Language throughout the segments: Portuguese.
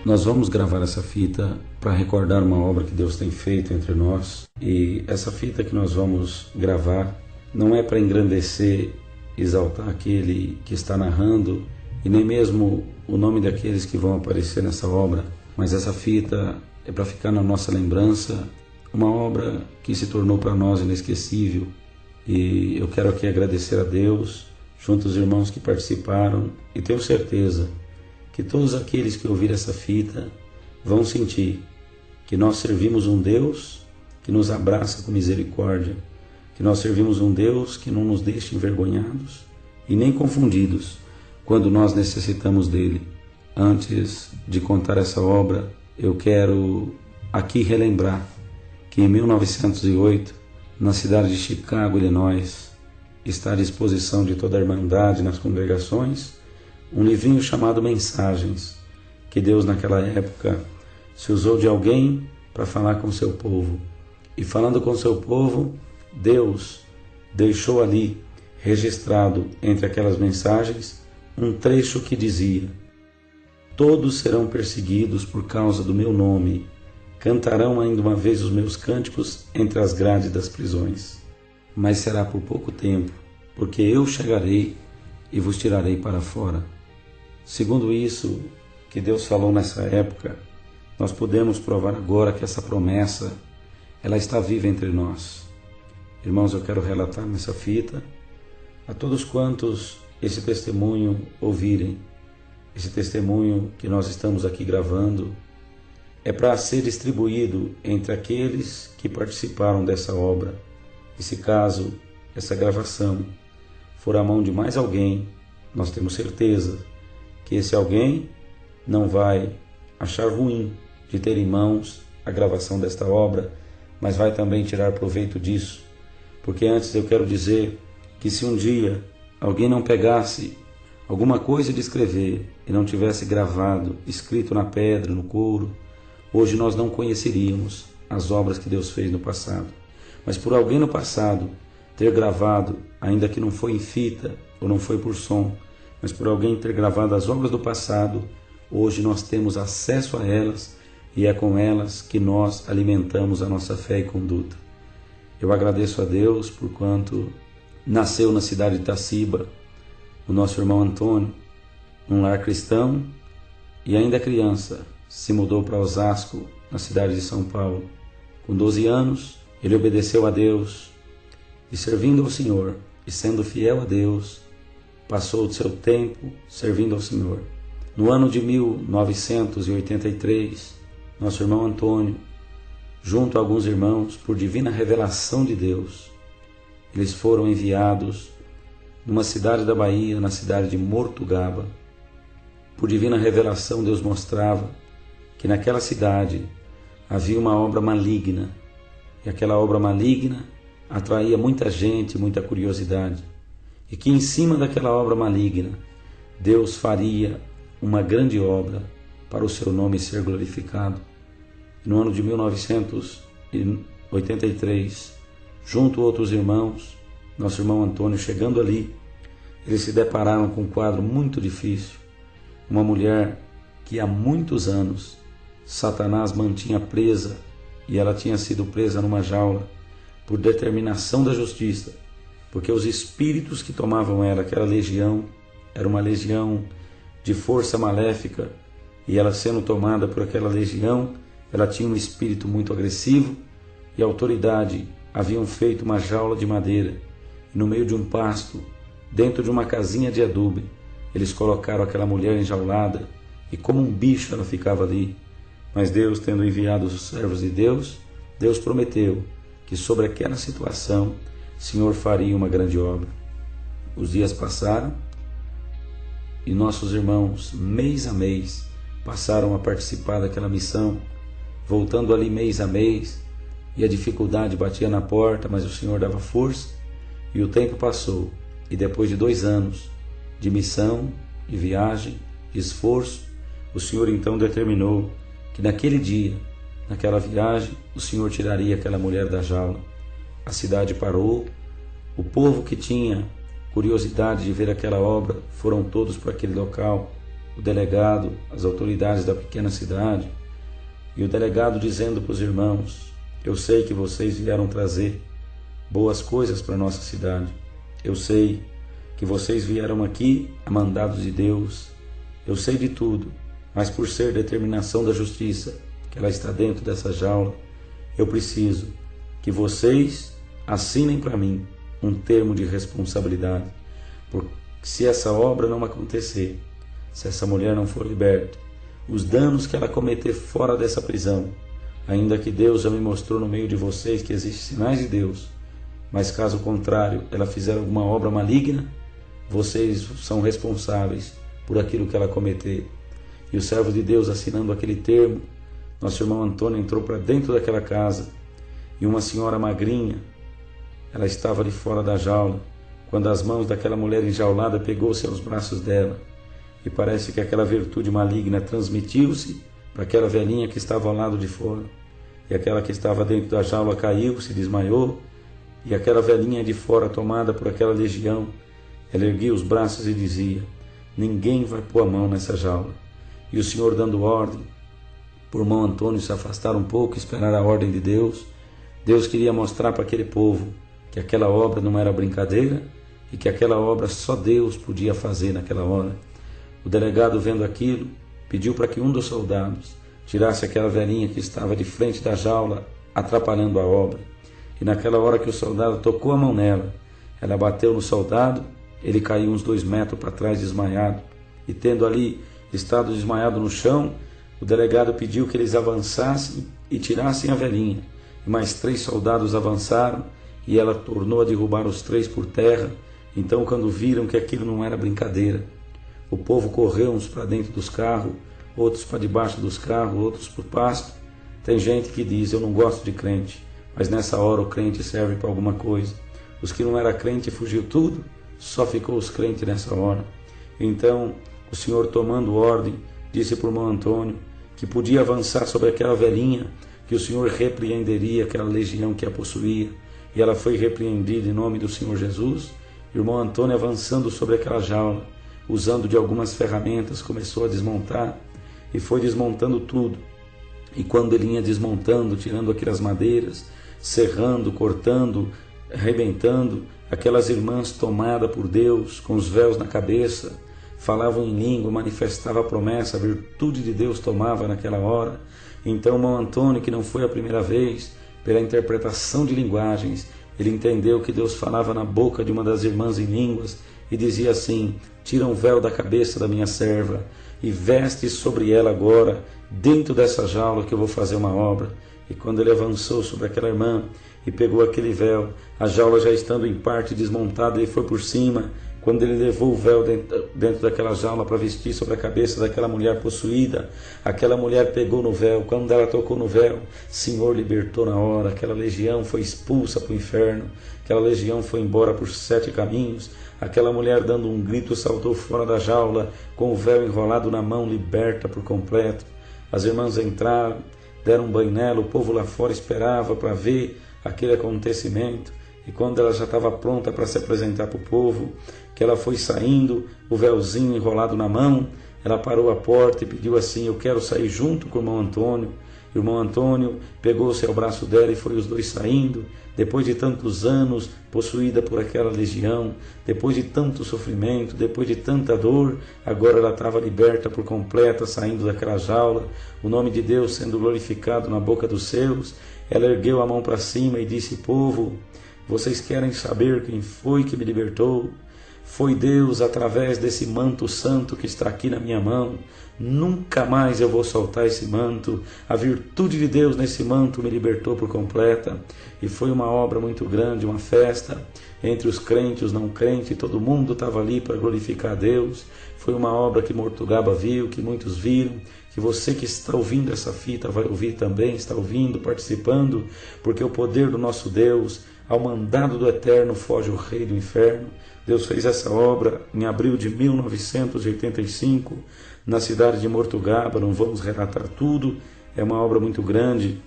Nós vamos gravar essa fita para recordar uma obra que Deus tem feito entre nós. E essa fita que nós vamos gravar não é para engrandecer, exaltar aquele que está narrando e nem mesmo o nome daqueles que vão aparecer nessa obra, mas essa fita é para ficar na nossa lembrança, uma obra que se tornou para nós inesquecível. E eu quero aqui agradecer a Deus, junto aos irmãos que participaram, e tenho certeza que todos aqueles que ouvirem essa fita vão sentir que nós servimos um Deus que nos abraça com misericórdia, que nós servimos um Deus que não nos deixa envergonhados e nem confundidos quando nós necessitamos dele. Antes de contar essa obra, eu quero aqui relembrar que em 1908, na cidade de Chicago, Illinois, está à disposição de toda a Irmandade nas congregações um livrinho chamado Mensagens, que Deus naquela época se usou de alguém para falar com seu povo. E falando com seu povo, Deus deixou ali registrado entre aquelas mensagens um trecho que dizia: todos serão perseguidos por causa do meu nome, cantarão ainda uma vez os meus cânticos entre as grades das prisões, mas será por pouco tempo, porque eu chegarei e vos tirarei para fora. Segundo isso que Deus falou nessa época, nós podemos provar agora que essa promessa, ela está viva entre nós. Irmãos, eu quero relatar nessa fita a todos quantos esse testemunho ouvirem, esse testemunho que nós estamos aqui gravando, é para ser distribuído entre aqueles que participaram dessa obra. E se caso essa gravação for a mão de mais alguém, nós temos certeza que esse alguém não vai achar ruim de ter em mãos a gravação desta obra, mas vai também tirar proveito disso. Porque antes eu quero dizer que se um dia alguém não pegasse alguma coisa de escrever e não tivesse gravado, escrito na pedra, no couro, hoje nós não conheceríamos as obras que Deus fez no passado. Mas por alguém no passado ter gravado, ainda que não foi em fita ou não foi por som, mas por alguém ter gravado as obras do passado, hoje nós temos acesso a elas e é com elas que nós alimentamos a nossa fé e conduta. Eu agradeço a Deus por quanto nasceu na cidade de Itaciba o nosso irmão Antônio, num lar cristão, e ainda criança se mudou para Osasco, na cidade de São Paulo. Com 12 anos, ele obedeceu a Deus e, servindo ao Senhor e sendo fiel a Deus, passou o seu tempo servindo ao Senhor. No ano de 1983, nosso irmão Antônio, junto a alguns irmãos, por divina revelação de Deus, eles foram enviados numa cidade da Bahia, na cidade de Mortugaba. Por divina revelação, Deus mostrava que naquela cidade havia uma obra maligna, e aquela obra maligna atraía muita gente, muita curiosidade, e que em cima daquela obra maligna Deus faria uma grande obra para o seu nome ser glorificado. E no ano de 1983, junto a outros irmãos, nosso irmão Antônio, chegando ali, eles se depararam com um quadro muito difícil. Uma mulher que há muitos anos Satanás mantinha presa, e ela tinha sido presa numa jaula por determinação da justiça, porque os espíritos que tomavam ela, aquela legião, era uma legião de força maléfica, e ela sendo tomada por aquela legião, ela tinha um espírito muito agressivo, e a autoridade haviam feito uma jaula de madeira, e no meio de um pasto, dentro de uma casinha de adube, eles colocaram aquela mulher enjaulada, e como um bicho ela ficava ali. Mas Deus, tendo enviado os servos de Deus, Deus prometeu que sobre aquela situação o Senhor faria uma grande obra. Os dias passaram e nossos irmãos, mês a mês, passaram a participar daquela missão, voltando ali mês a mês, e a dificuldade batia na porta, mas o Senhor dava força, e o tempo passou, e depois de 2 anos de missão, de viagem, de esforço, o Senhor então determinou que naquele dia, naquela viagem, o Senhor tiraria aquela mulher da jaula. A cidade parou, o povo que tinha curiosidade de ver aquela obra foram todos para aquele local, o delegado, as autoridades da pequena cidade, e o delegado dizendo para os irmãos: eu sei que vocês vieram trazer boas coisas para a nossa cidade, eu sei que vocês vieram aqui a mandados de Deus, eu sei de tudo, mas por ser determinação da justiça, que ela está dentro dessa jaula, eu preciso que vocês assinem para mim um termo de responsabilidade, porque se essa obra não acontecer, se essa mulher não for liberta, os danos que ela cometer fora dessa prisão, ainda que Deus já me mostrou no meio de vocês que existem sinais de Deus, mas caso contrário, ela fizer alguma obra maligna, vocês são responsáveis por aquilo que ela cometer. E o servo de Deus, assinando aquele termo, nosso irmão Antônio entrou para dentro daquela casa, e uma senhora magrinha, ela estava ali fora da jaula, quando as mãos daquela mulher enjaulada pegou-se aos braços dela, e parece que aquela virtude maligna transmitiu-se para aquela velhinha que estava ao lado de fora, e aquela que estava dentro da jaula caiu, se desmaiou, e aquela velhinha de fora, tomada por aquela legião, ela erguia os braços e dizia: ninguém vai pôr a mão nessa jaula. E o Senhor, dando ordem por irmão Antônio se afastar um pouco, esperar a ordem de Deus, Deus queria mostrar para aquele povo que aquela obra não era brincadeira e que aquela obra só Deus podia fazer naquela hora. O delegado, vendo aquilo, pediu para que um dos soldados tirasse aquela velhinha que estava de frente da jaula, atrapalhando a obra. E naquela hora que o soldado tocou a mão nela, ela bateu no soldado, ele caiu uns 2 metros para trás desmaiado. E tendo ali estado desmaiado no chão, o delegado pediu que eles avançassem e tirassem a velhinha. E mais 3 soldados avançaram e ela tornou a derrubar os 3 por terra. Então, quando viram que aquilo não era brincadeira, o povo correu uns para dentro dos carros, outros para debaixo dos carros, outros para o pasto. Tem gente que diz: eu não gosto de crente, mas nessa hora o crente serve para alguma coisa. Os que não eram crente fugiu tudo, só ficou os crentes nessa hora. Então o Senhor, tomando ordem, disse para o irmão Antônio que podia avançar sobre aquela velhinha, que o Senhor repreenderia aquela legião que a possuía. E ela foi repreendida em nome do Senhor Jesus. O irmão Antônio, avançando sobre aquela jaula, usando de algumas ferramentas, começou a desmontar e foi desmontando tudo. E quando ele ia desmontando, tirando aquelas madeiras, serrando, cortando, arrebentando, aquelas irmãs tomadas por Deus, com os véus na cabeça, falavam em língua, manifestavam a promessa, a virtude de Deus tomava naquela hora. Então o irmão Antônio, que não foi a primeira vez, pela interpretação de linguagens, ele entendeu que Deus falava na boca de uma das irmãs em línguas e dizia assim: tira um véu da cabeça da minha serva e veste sobre ela agora, dentro dessa jaula, que eu vou fazer uma obra. E quando ele avançou sobre aquela irmã e pegou aquele véu, a jaula já estando em parte desmontada, ele foi por cima. Quando ele levou o véu dentro daquela jaula para vestir sobre a cabeça daquela mulher possuída, aquela mulher pegou no véu. Quando ela tocou no véu, Senhor libertou na hora. Aquela legião foi expulsa para o inferno, aquela legião foi embora por 7 caminhos. Aquela mulher, dando um grito, saltou fora da jaula, com o véu enrolado na mão, liberta por completo. As irmãs entraram, deram um banho nela, o povo lá fora esperava para ver aquele acontecimento. E quando ela já estava pronta para se apresentar para o povo, que ela foi saindo, o véuzinho enrolado na mão, ela parou a porta e pediu assim: eu quero sair junto com o irmão Antônio. O irmão Antônio pegou-se ao braço dela e foi os dois saindo. Depois de tantos anos possuída por aquela legião, depois de tanto sofrimento, depois de tanta dor, agora ela estava liberta por completa, saindo daquela jaula, o nome de Deus sendo glorificado na boca dos seus. Ela ergueu a mão para cima e disse: povo, vocês querem saber quem foi que me libertou? Foi Deus, através desse manto santo que está aqui na minha mão. Nunca mais eu vou soltar esse manto. A virtude de Deus nesse manto me libertou por completa. E foi uma obra muito grande, uma festa entre os crentes e os não crentes. Todo mundo estava ali para glorificar a Deus. Foi uma obra que Mortugaba viu, que muitos viram, que você que está ouvindo essa fita vai ouvir também, está ouvindo, participando, porque o poder do nosso Deus, ao mandado do Eterno, foge o rei do inferno. Deus fez essa obra em abril de 1985, na cidade de Mortugaba. Não vamos relatar tudo, é uma obra muito grande,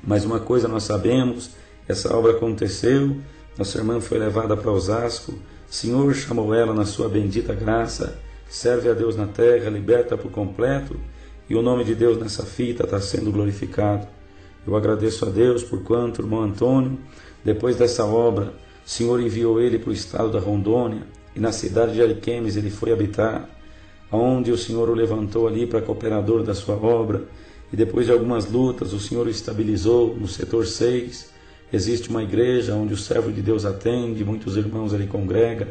mas uma coisa nós sabemos: essa obra aconteceu, nossa irmã foi levada para Osasco, o Senhor chamou ela na sua bendita graça, serve a Deus na terra, liberta por completo, e o nome de Deus nessa fita está sendo glorificado. Eu agradeço a Deus por quanto o irmão Antônio, depois dessa obra, o Senhor enviou ele para o estado da Rondônia, e na cidade de Ariquemes ele foi habitar, onde o Senhor o levantou ali para cooperador da sua obra, e depois de algumas lutas o Senhor o estabilizou no setor 6, existe uma igreja onde o servo de Deus atende, muitos irmãos ali congregam,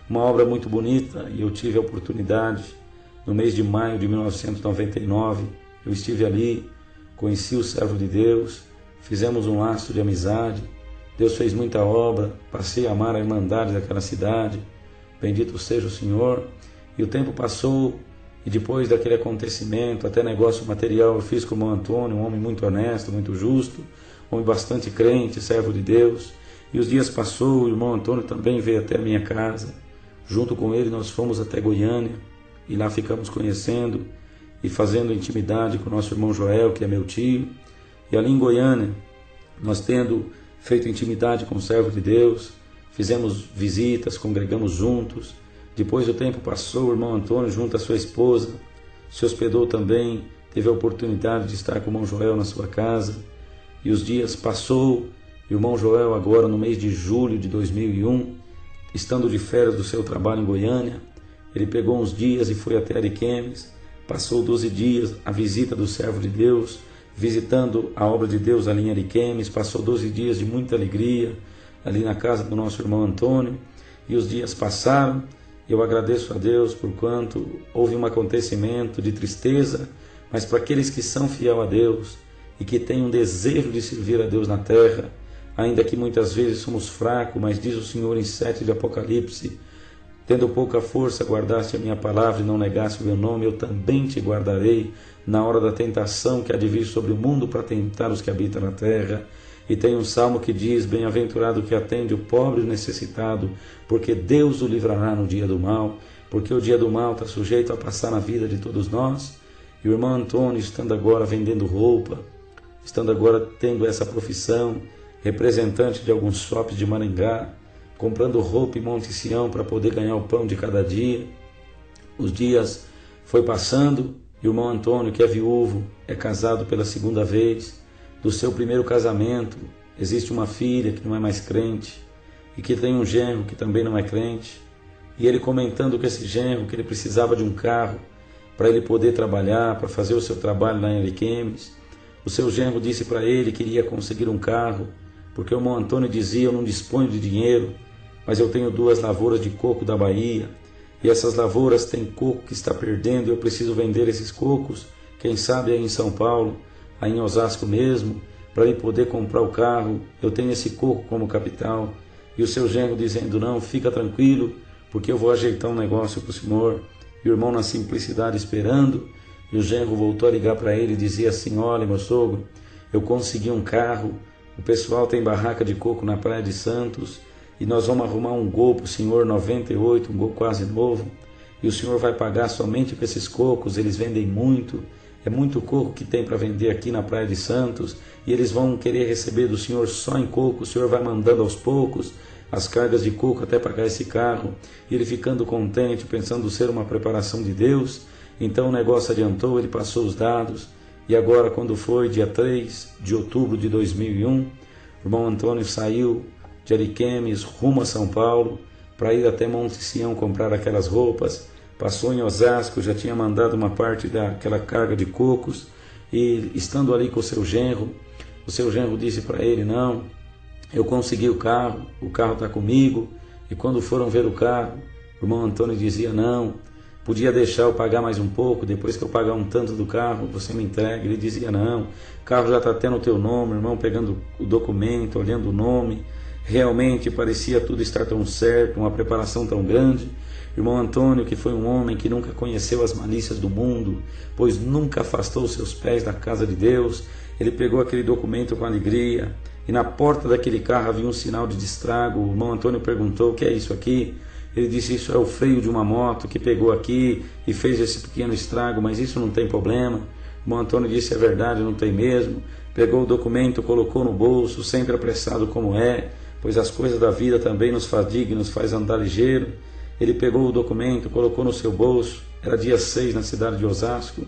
uma obra muito bonita, e eu tive a oportunidade, no mês de maio de 1999, eu estive ali, conheci o servo de Deus, fizemos um laço de amizade, Deus fez muita obra, passei a amar a irmandade daquela cidade, bendito seja o Senhor, e o tempo passou, e depois daquele acontecimento, até negócio material eu fiz com o irmão Antônio, um homem muito honesto, muito justo, um homem bastante crente, servo de Deus, e os dias passou, o irmão Antônio também veio até a minha casa, junto com ele nós fomos até Goiânia, e lá ficamos conhecendo e fazendo intimidade com o nosso irmão Joel, que é meu tio, e ali em Goiânia, nós tendo feito intimidade com o servo de Deus, fizemos visitas, congregamos juntos. Depois o tempo passou, o irmão Antônio junto à sua esposa se hospedou também, teve a oportunidade de estar com o irmão Joel na sua casa, e os dias passou, e o irmão Joel agora no mês de julho de 2001, estando de férias do seu trabalho em Goiânia, ele pegou uns dias e foi até Ariquemes, passou 12 dias a visita do servo de Deus, visitando a obra de Deus ali em Ariquemes, passou 12 dias de muita alegria ali na casa do nosso irmão Antônio, e os dias passaram. Eu agradeço a Deus por quanto houve um acontecimento de tristeza, mas para aqueles que são fiel a Deus e que têm um desejo de servir a Deus na terra, ainda que muitas vezes somos fracos, mas diz o Senhor em 7 de Apocalipse, tendo pouca força, guardaste a minha palavra e não negaste o meu nome, eu também te guardarei na hora da tentação que há de vir sobre o mundo para tentar os que habitam na terra. E tem um salmo que diz, bem-aventurado que atende o pobre e o necessitado, porque Deus o livrará no dia do mal, porque o dia do mal está sujeito a passar na vida de todos nós. E o irmão Antônio, estando agora vendendo roupa, estando agora tendo essa profissão, representante de alguns shoppings de Maringá, comprando roupa em Monte Sião para poder ganhar o pão de cada dia. Os dias foi passando e o irmão Antônio, que é viúvo, é casado pela segunda vez. Do seu primeiro casamento, existe uma filha que não é mais crente e que tem um genro que também não é crente. E ele comentando com esse genro que ele precisava de um carro para ele poder trabalhar, para fazer o seu trabalho lá em Ariquemes. O seu genro disse para ele que iria conseguir um carro, porque o irmão Antônio dizia, eu não disponho de dinheiro, mas eu tenho 2 lavouras de coco da Bahia, e essas lavouras têm coco que está perdendo, e eu preciso vender esses cocos, quem sabe aí em São Paulo, aí em Osasco mesmo, para ele poder comprar o carro, eu tenho esse coco como capital. E o seu genro dizendo, não, fica tranquilo, porque eu vou ajeitar um negócio para o senhor. E o irmão na simplicidade esperando, e o genro voltou a ligar para ele e dizia assim, olha meu sogro, eu consegui um carro, o pessoal tem barraca de coco na Praia de Santos, e nós vamos arrumar um Gol para o senhor 98, um Gol quase novo, e o senhor vai pagar somente com esses cocos, eles vendem muito, é muito coco que tem para vender aqui na Praia de Santos, e eles vão querer receber do senhor só em coco, o senhor vai mandando aos poucos as cargas de coco até pagar esse carro, e ele ficando contente, pensando ser uma preparação de Deus, então o negócio adiantou, ele passou os dados, e agora quando foi dia 3 de outubro de 2001, o irmão Antônio saiu de Ariquemes rumo a São Paulo, para ir até Monte Sião comprar aquelas roupas, passou em Osasco, já tinha mandado uma parte daquela carga de cocos, e estando ali com o seu genro disse para ele, não, eu consegui o carro está comigo, e quando foram ver o carro, o irmão Antônio dizia, não, podia deixar eu pagar mais um pouco, depois que eu pagar um tanto do carro, você me entrega. Ele dizia, não, o carro já está tendo o teu nome, o irmão pegando o documento, olhando o nome, realmente parecia tudo estar tão certo, uma preparação tão grande. Irmão Antônio, que foi um homem que nunca conheceu as malícias do mundo, pois nunca afastou seus pés da casa de Deus, ele pegou aquele documento com alegria, e na porta daquele carro havia um sinal de destrago. O irmão Antônio perguntou, o que é isso aqui? Ele disse, isso é o freio de uma moto que pegou aqui e fez esse pequeno estrago, mas isso não tem problema. O irmão Antônio disse, é verdade, não tem mesmo. Pegou o documento, colocou no bolso, sempre apressado como é, pois as coisas da vida também nos fadigam, nos faz andar ligeiro. ele pegou o documento, colocou no seu bolso. Era dia 6 na cidade de Osasco,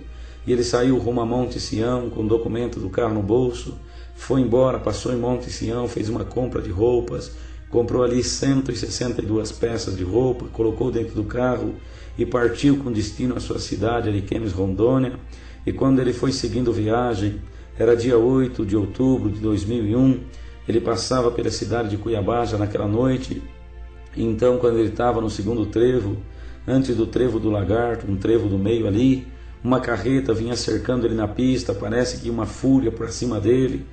e ele saiu rumo a Monte Sião com o documento do carro no bolso, foi embora, passou em Monte Sião, fez uma compra de roupas, comprou ali 162 peças de roupa, colocou dentro do carro e partiu com destino à sua cidade, Ariquemes, Rondônia. E quando ele foi seguindo viagem, era dia 8 de outubro de 2001, ele passava pela cidade de Cuiabá já naquela noite. E então, quando ele estava no segundo trevo, antes do trevo do Lagarto, um trevo do meio ali, uma carreta vinha cercando ele na pista, parece que uma fúria para cima dele,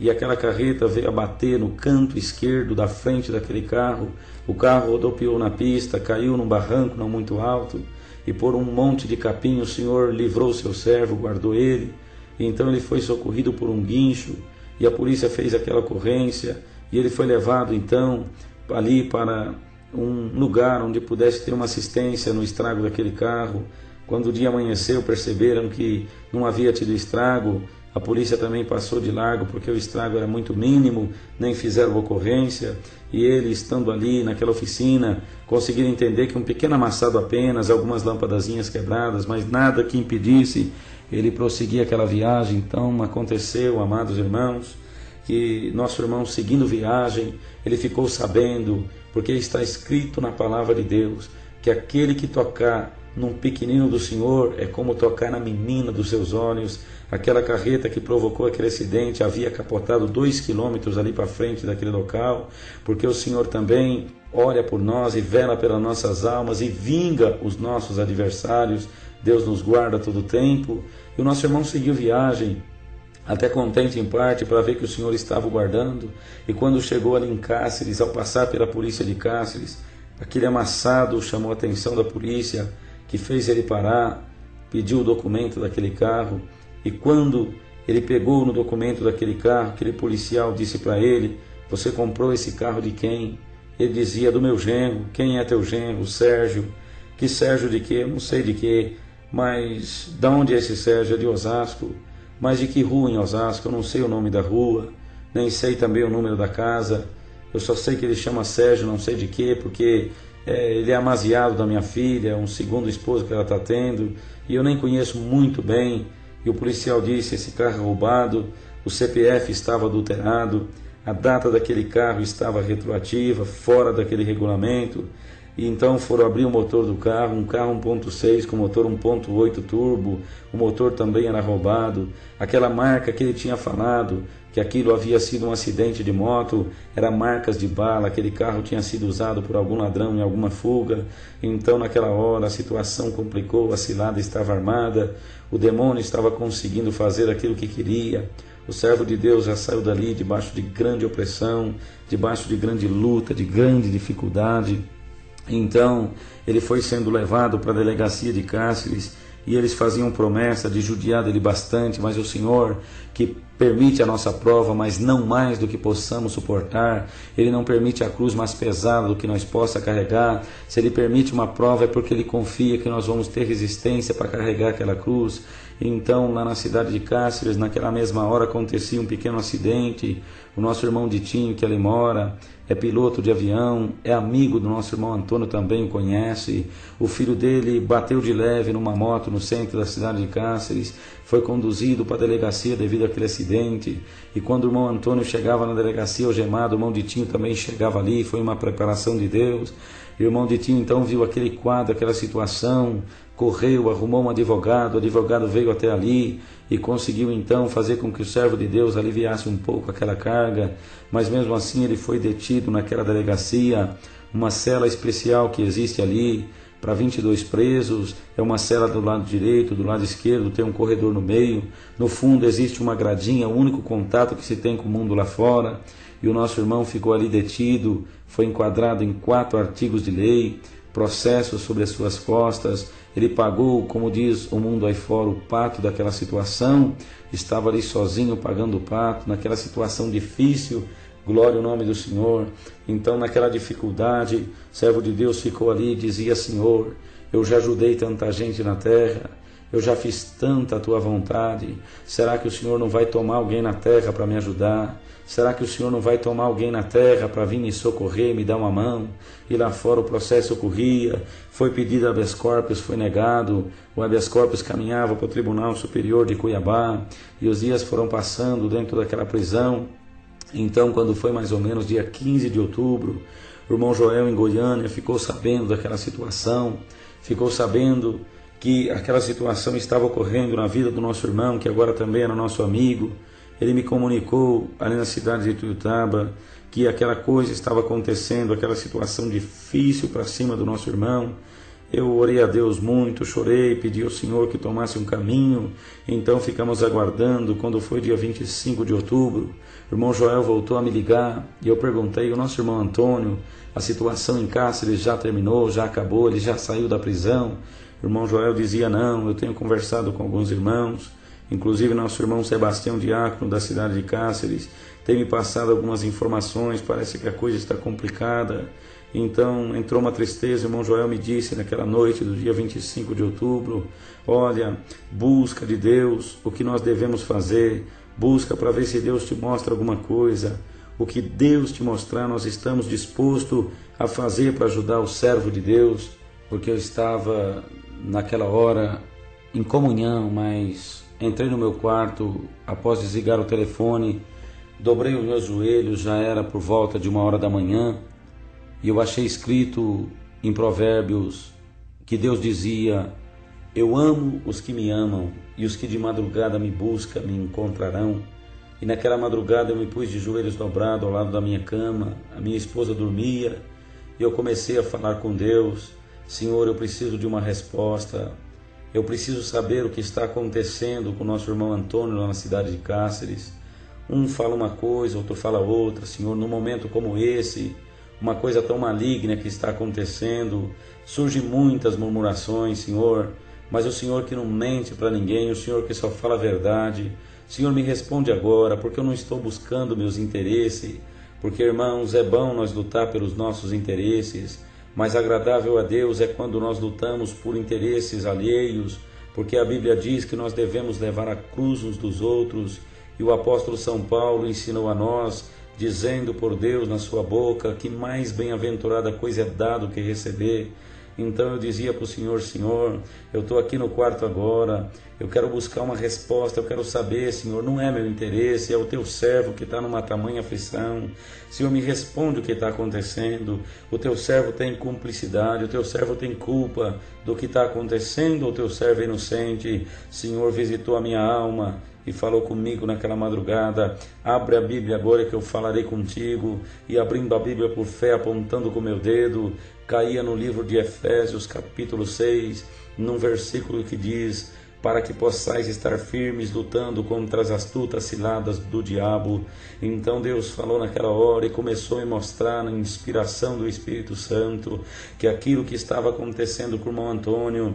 e aquela carreta veio a bater no canto esquerdo da frente daquele carro. O carro rodopiou na pista, caiu num barranco não muito alto, e por um monte de capim o Senhor livrou seu servo, guardou ele, e então ele foi socorrido por um guincho, e a polícia fez aquela ocorrência, e ele foi levado então ali para um lugar onde pudesse ter uma assistência no estrago daquele carro. Quando o dia amanheceu, perceberam que não havia tido estrago. A polícia também passou de largo porque o estrago era muito mínimo, nem fizeram ocorrência, e ele, estando ali naquela oficina, conseguiram entender que um pequeno amassado apenas, algumas lâmpadazinhas quebradas, mas nada que impedisse ele prosseguir aquela viagem. Então aconteceu, amados irmãos, que nosso irmão, seguindo viagem, ele ficou sabendo, porque está escrito na palavra de Deus, que aquele que tocar num pequenino do Senhor é como tocar na menina dos seus olhos. Aquela carreta que provocou aquele acidente havia capotado 2 quilômetros ali para frente daquele local, porque o Senhor também olha por nós e vela pelas nossas almas e vinga os nossos adversários. Deus nos guarda todo o tempo. E o nosso irmão seguiu viagem, até contente em parte para ver que o Senhor estava o guardando. E quando chegou ali em Cáceres, ao passar pela polícia de Cáceres, aquele amassado chamou a atenção da polícia, que fez ele parar, pediu o documento daquele carro. E quando ele pegou no documento daquele carro, aquele policial disse para ele: você comprou esse carro de quem? Ele dizia: do meu genro. Quem é teu genro? Sérgio. Que Sérgio de quê? Eu não sei de quê. Mas de onde é esse Sérgio? É de Osasco. Mas de que rua em Osasco? Eu não sei o nome da rua, nem sei também o número da casa. Eu só sei que ele chama Sérgio, não sei de quê, porque ele é amaziado da minha filha, um segundo esposo que ela está tendo, e eu nem conheço muito bem. E o policial disse: esse carro é roubado, o CPF estava adulterado, a data daquele carro estava retroativa, fora daquele regulamento. E então foram abrir o motor do carro, um carro 1.6 com motor 1.8 turbo, o motor também era roubado. Aquela marca que ele tinha falado, que aquilo havia sido um acidente de moto, eram marcas de bala, aquele carro tinha sido usado por algum ladrão em alguma fuga. Então naquela hora a situação complicou, a cilada estava armada, o demônio estava conseguindo fazer aquilo que queria. O servo de Deus já saiu dali debaixo de grande opressão, debaixo de grande luta, de grande dificuldade. Então ele foi sendo levado para a delegacia de Cáceres, e eles faziam promessa de judiar dele bastante, mas o Senhor, que permite a nossa prova, mas não mais do que possamos suportar, Ele não permite a cruz mais pesada do que nós possa carregar. Se Ele permite uma prova é porque Ele confia que nós vamos ter resistência para carregar aquela cruz. Então lá na cidade de Cáceres, naquela mesma hora acontecia um pequeno acidente. O nosso irmão Ditinho, que ali mora, é piloto de avião, é amigo do nosso irmão Antônio, também o conhece. O filho dele bateu de leve numa moto no centro da cidade de Cáceres, foi conduzido para a delegacia devido àquele acidente. E quando o irmão Antônio chegava na delegacia algemado, o irmão Ditinho também chegava ali, foi uma preparação de Deus. E o irmão Ditinho então viu aquele quadro, aquela situação, correu, arrumou um advogado, o advogado veio até ali e conseguiu então fazer com que o servo de Deus aliviasse um pouco aquela carga, mas mesmo assim ele foi detido naquela delegacia, uma cela especial que existe ali para 22 presos, é uma cela do lado direito, do lado esquerdo tem um corredor no meio, no fundo existe uma gradinha, o único contato que se tem com o mundo lá fora. E o nosso irmão ficou ali detido, foi enquadrado em 4 artigos de lei, processos sobre as suas costas. Ele pagou, como diz o mundo aí fora, o pato daquela situação, estava ali sozinho pagando o pato, naquela situação difícil, glória ao nome do Senhor. Então naquela dificuldade, o servo de Deus ficou ali e dizia: Senhor, eu já ajudei tanta gente na terra, eu já fiz tanta a tua vontade. Será que o Senhor não vai tomar alguém na terra para me ajudar? Será que o Senhor não vai tomar alguém na terra para vir me socorrer, me dar uma mão? E lá fora o processo ocorria, foi pedido habeas corpus, foi negado, o habeas corpus caminhava para o Tribunal Superior de Cuiabá, e os dias foram passando dentro daquela prisão. Então, quando foi mais ou menos dia 15 de outubro, o irmão Joel em Goiânia ficou sabendo daquela situação, ficou sabendo que aquela situação estava ocorrendo na vida do nosso irmão, que agora também era nosso amigo. Ele me comunicou ali na cidade de Ituiutaba que aquela coisa estava acontecendo, aquela situação difícil para cima do nosso irmão. Eu orei a Deus muito, chorei, pedi ao Senhor que tomasse um caminho. Então ficamos aguardando. Quando foi dia 25 de outubro, o irmão Joel voltou a me ligar e eu perguntei: o nosso irmão Antônio, a situação em Cáceres já terminou, já acabou, ele já saiu da prisão? O irmão Joel dizia: não, eu tenho conversado com alguns irmãos, inclusive nosso irmão Sebastião Diácono da cidade de Cáceres tem me passado algumas informações, parece que a coisa está complicada. Então entrou uma tristeza. O irmão Joel me disse naquela noite do dia 25 de outubro: olha, busca de Deus o que nós devemos fazer, busca para ver se Deus te mostra alguma coisa. O que Deus te mostrar, nós estamos dispostos a fazer para ajudar o servo de Deus. Porque eu estava naquela hora em comunhão, mas entrei no meu quarto após desligar o telefone, dobrei os meus joelhos, já era por volta de 1h da manhã, e eu achei escrito em Provérbios que Deus dizia: eu amo os que me amam, e os que de madrugada me buscam me encontrarão. E naquela madrugada eu me pus de joelhos dobrados ao lado da minha cama, a minha esposa dormia, e eu comecei a falar com Deus: Senhor, eu preciso de uma resposta, eu preciso saber o que está acontecendo com o nosso irmão Antônio lá na cidade de Cáceres. Um fala uma coisa, outro fala outra. Senhor, num momento como esse, uma coisa tão maligna que está acontecendo, surgem muitas murmurações, Senhor, mas o Senhor que não mente para ninguém, o Senhor que só fala a verdade. Senhor, me responde agora, porque eu não estou buscando meus interesses, porque, irmãos, é bom nós lutar pelos nossos interesses, mas agradável a Deus é quando nós lutamos por interesses alheios, porque a Bíblia diz que nós devemos levar a cruz uns dos outros, e o apóstolo São Paulo ensinou a nós, dizendo por Deus na sua boca, que mais bem-aventurada coisa é dar do que receber. Então eu dizia para o Senhor: Senhor, eu estou aqui no quarto agora, eu quero buscar uma resposta, eu quero saber, Senhor, não é meu interesse, é o teu servo que está numa tamanha aflição. Senhor, me responde o que está acontecendo. O teu servo tem cumplicidade, o teu servo tem culpa do que está acontecendo, o teu servo é inocente. Senhor, visitou a minha alma e falou comigo naquela madrugada: abre a Bíblia agora que eu falarei contigo. E abrindo a Bíblia por fé, apontando com o meu dedo, caía no livro de Efésios capítulo 6, num versículo que diz: para que possais estar firmes lutando contra as astutas ciladas do diabo. Então Deus falou naquela hora e começou a me mostrar, na inspiração do Espírito Santo, que aquilo que estava acontecendo com o irmão Antônio,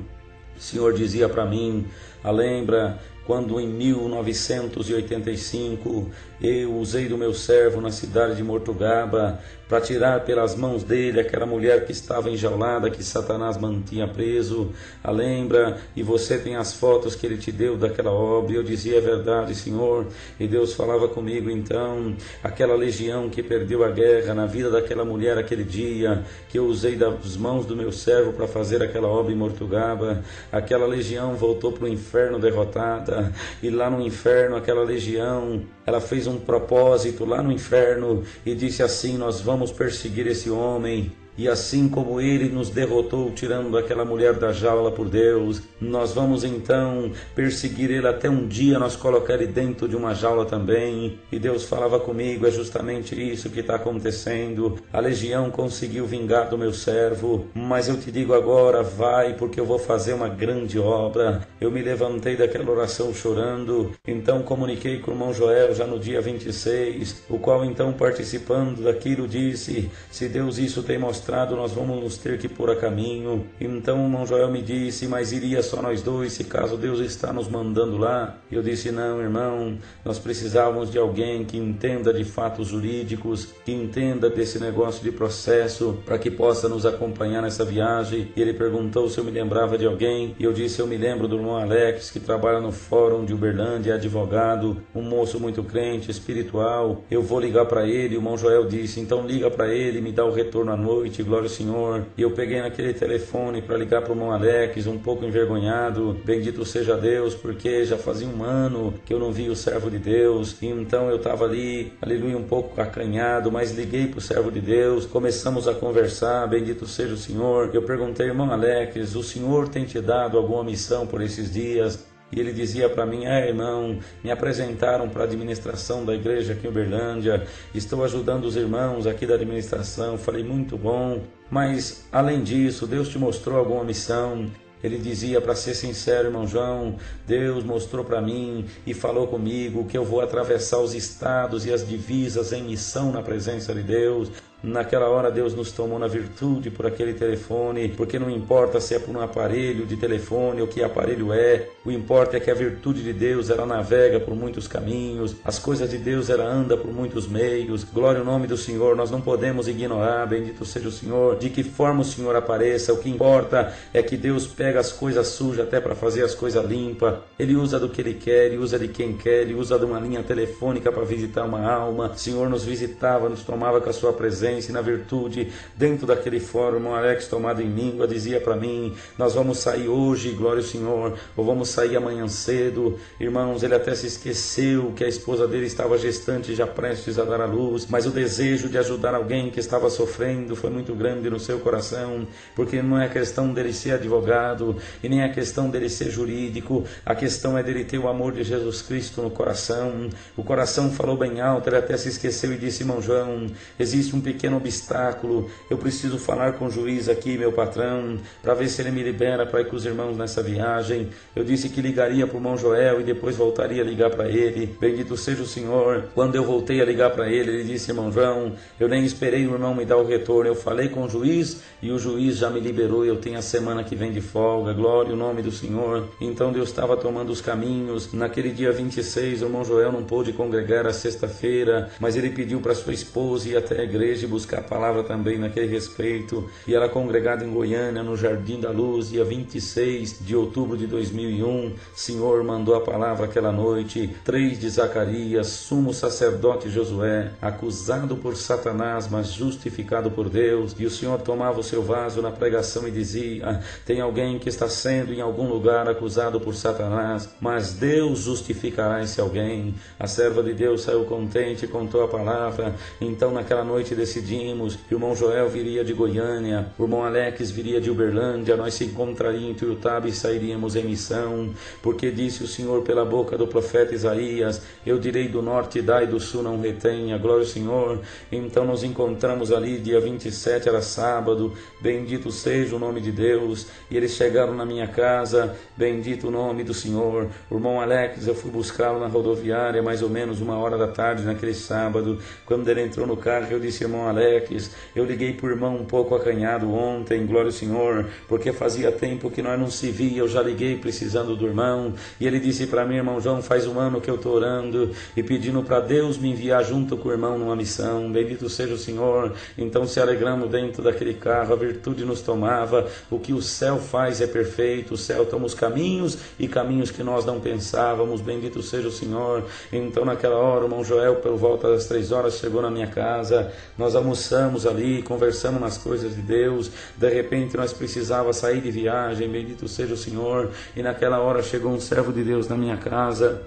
o Senhor dizia para mim: lembra quando em 1985 eu usei do meu servo na cidade de Mortugaba para tirar pelas mãos dele aquela mulher que estava enjaulada, que Satanás mantinha preso? Lembra? E você tem as fotos que ele te deu daquela obra. E eu dizia: é verdade, Senhor. E Deus falava comigo então: aquela legião que perdeu a guerra na vida daquela mulher aquele dia, que eu usei das mãos do meu servo para fazer aquela obra em Mortugaba, aquela legião voltou para o inferno derrotada. E lá no inferno aquela legião, ela fez um propósito lá no inferno e disse assim: nós vamos perseguir esse homem. E assim como ele nos derrotou tirando aquela mulher da jaula por Deus, nós vamos então perseguir ele até um dia nós colocar ele dentro de uma jaula também. E Deus falava comigo: é justamente isso que está acontecendo. A legião conseguiu vingar do meu servo, mas eu te digo agora: vai, porque eu vou fazer uma grande obra. Eu me levantei daquela oração chorando, então comuniquei com o irmão Joel já no dia 26, o qual então, participando daquilo, disse: se Deus isso tem mostrado mostrado, nós vamos nos ter que pôr a caminho. Então o irmão Joel me disse, mas iria só nós dois, se caso Deus está nos mandando lá? Eu disse, não, irmão, nós precisávamos de alguém que entenda de fatos jurídicos, que entenda desse negócio de processo, para que possa nos acompanhar nessa viagem. E ele perguntou se eu me lembrava de alguém, e eu disse, eu me lembro do irmão Alex, que trabalha no Fórum de Uberlândia, é advogado, um moço muito crente, espiritual, eu vou ligar para ele. O irmão Joel disse, então liga para ele, me dá o retorno à noite, glória ao Senhor. E eu peguei naquele telefone para ligar para o irmão Alex, um pouco envergonhado, bendito seja Deus, porque já fazia um ano que eu não via o servo de Deus, e então eu estava ali, aleluia, um pouco acanhado, mas liguei para o servo de Deus, começamos a conversar, bendito seja o Senhor. Eu perguntei, irmão Alex, o Senhor tem te dado alguma missão por esses dias? E ele dizia para mim, irmão, me apresentaram para a administração da igreja aqui em Uberlândia, estou ajudando os irmãos aqui da administração. Falei, muito bom, mas além disso, Deus te mostrou alguma missão? Ele dizia, para ser sincero, irmão João, Deus mostrou para mim e falou comigo que eu vou atravessar os estados e as divisas em missão na presença de Deus. Naquela hora Deus nos tomou na virtude por aquele telefone, porque não importa se é por um aparelho de telefone ou que aparelho é, o importa é que a virtude de Deus, ela navega por muitos caminhos, as coisas de Deus, ela anda por muitos meios. Glória ao nome do Senhor, nós não podemos ignorar, bendito seja o Senhor, de que forma o Senhor apareça. O que importa é que Deus pega as coisas sujas até para fazer as coisas limpas. Ele usa do que Ele quer, Ele usa de quem quer, Ele usa de uma linha telefônica para visitar uma alma. O Senhor nos visitava, nos tomava com a sua presença, e na virtude, dentro daquele fórum, o irmão Alex, tomado em língua, dizia para mim, nós vamos sair hoje, glória ao Senhor, ou vamos sair amanhã cedo. Irmãos, ele até se esqueceu que a esposa dele estava gestante, já prestes a dar à luz, mas o desejo de ajudar alguém que estava sofrendo foi muito grande no seu coração, porque não é questão dele ser advogado, e nem é questão dele ser jurídico, a questão é dele ter o amor de Jesus Cristo no coração. O coração falou bem alto, ele até se esqueceu e disse, irmão João, existe um pequeno obstáculo, eu preciso falar com o juiz aqui, meu patrão, para ver se ele me libera para ir com os irmãos nessa viagem. Eu disse que ligaria para o irmão Joel e depois voltaria a ligar para ele, bendito seja o Senhor. Quando eu voltei a ligar para ele, ele disse, irmão João, eu nem esperei o irmão me dar o retorno, eu falei com o juiz e o juiz já me liberou, eu tenho a semana que vem de folga, glória ao nome do Senhor. Então Deus estava tomando os caminhos. Naquele dia 26, o irmão Joel não pôde congregar a sexta-feira, mas ele pediu para sua esposa ir até a igreja e buscar a palavra também naquele respeito, e ela congregada em Goiânia, no Jardim da Luz, dia 26 de outubro de 2001, Senhor mandou a palavra aquela noite, 3 de Zacarias, sumo sacerdote Josué, acusado por Satanás, mas justificado por Deus, e o Senhor tomava o seu vaso na pregação e dizia, tem alguém que está sendo em algum lugar acusado por Satanás, mas Deus justificará esse alguém. A serva de Deus saiu contente e contou a palavra. Então naquela noite decidimos que o irmão Joel viria de Goiânia, o irmão Alex viria de Uberlândia, nós se encontraríamos em Tuiutaba e sairíamos em missão, porque disse o Senhor pela boca do profeta Isaías, eu direi do norte dai, do sul não retenha, glória ao Senhor. Então nos encontramos ali, dia 27, era sábado, bendito seja o nome de Deus, e eles chegaram na minha casa, bendito o nome do Senhor. O irmão Alex, eu fui buscá-lo na rodoviária, mais ou menos 1h da tarde naquele sábado. Quando ele entrou no carro, eu disse, irmão Alex, eu liguei para o irmão um pouco acanhado ontem, glória ao Senhor, porque fazia tempo que nós não se via, eu já liguei precisando do irmão, e ele disse para mim, irmão João, faz um ano que eu estou orando e pedindo para Deus me enviar junto com o irmão numa missão, bendito seja o Senhor. Então se alegramos dentro daquele carro, a virtude nos tomava, o que o céu faz é perfeito, o céu toma os caminhos e caminhos que nós não pensávamos, bendito seja o Senhor. Então naquela hora o irmão Joel, por volta das 3 horas, chegou na minha casa, nós almoçamos ali, conversamos nas coisas de Deus, de repente nós precisávamos sair de viagem, bendito seja o Senhor, e naquela hora chegou um servo de Deus na minha casa,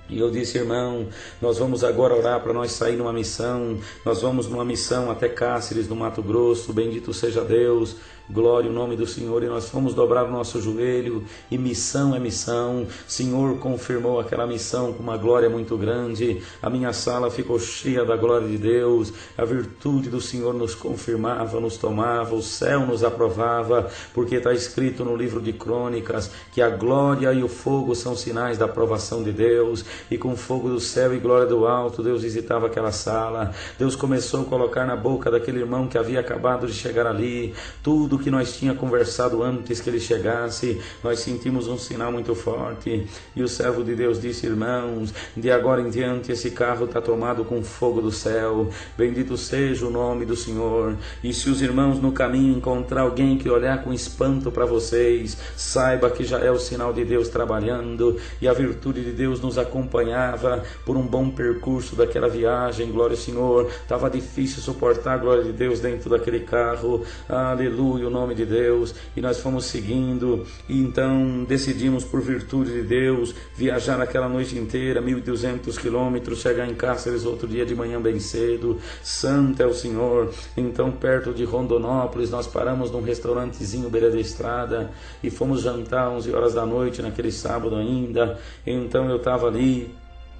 e eu disse, irmão, nós vamos agora orar para nós sair numa missão, nós vamos numa missão até Cáceres, no Mato Grosso, bendito seja Deus. glória ao nome do Senhor, e nós fomos dobrar o nosso joelho, e missão é missão. Senhor confirmou aquela missão com uma glória muito grande, a minha sala ficou cheia da glória de Deus, a virtude do Senhor nos confirmava, nos tomava, o céu nos aprovava, porque está escrito no livro de Crônicas que a glória e o fogo são sinais da aprovação de Deus, e com fogo do céu e glória do alto, Deus visitava aquela sala. Deus começou a colocar na boca daquele irmão que havia acabado de chegar ali, tudo que nós tínhamos conversado antes que ele chegasse. Nós sentimos um sinal muito forte, e o servo de Deus disse: irmãos, de agora em diante esse carro está tomado com fogo do céu, bendito seja o nome do Senhor. E se os irmãos no caminho encontrar alguém que olhar com espanto para vocês, saiba que já é o sinal de Deus trabalhando, e a virtude de Deus nos acompanhava por um bom percurso daquela viagem. Glória ao Senhor. Estava difícil suportar a glória de Deus dentro daquele carro, aleluia, o nome de Deus, e nós fomos seguindo, e então decidimos, por virtude de Deus, viajar aquela noite inteira, 1.200 quilômetros, chegar em Cáceres outro dia de manhã bem cedo. Santo é o Senhor. Então, perto de Rondonópolis, nós paramos num restaurantezinho beira da estrada, e fomos jantar 11 horas da noite, naquele sábado ainda. Então eu estava ali,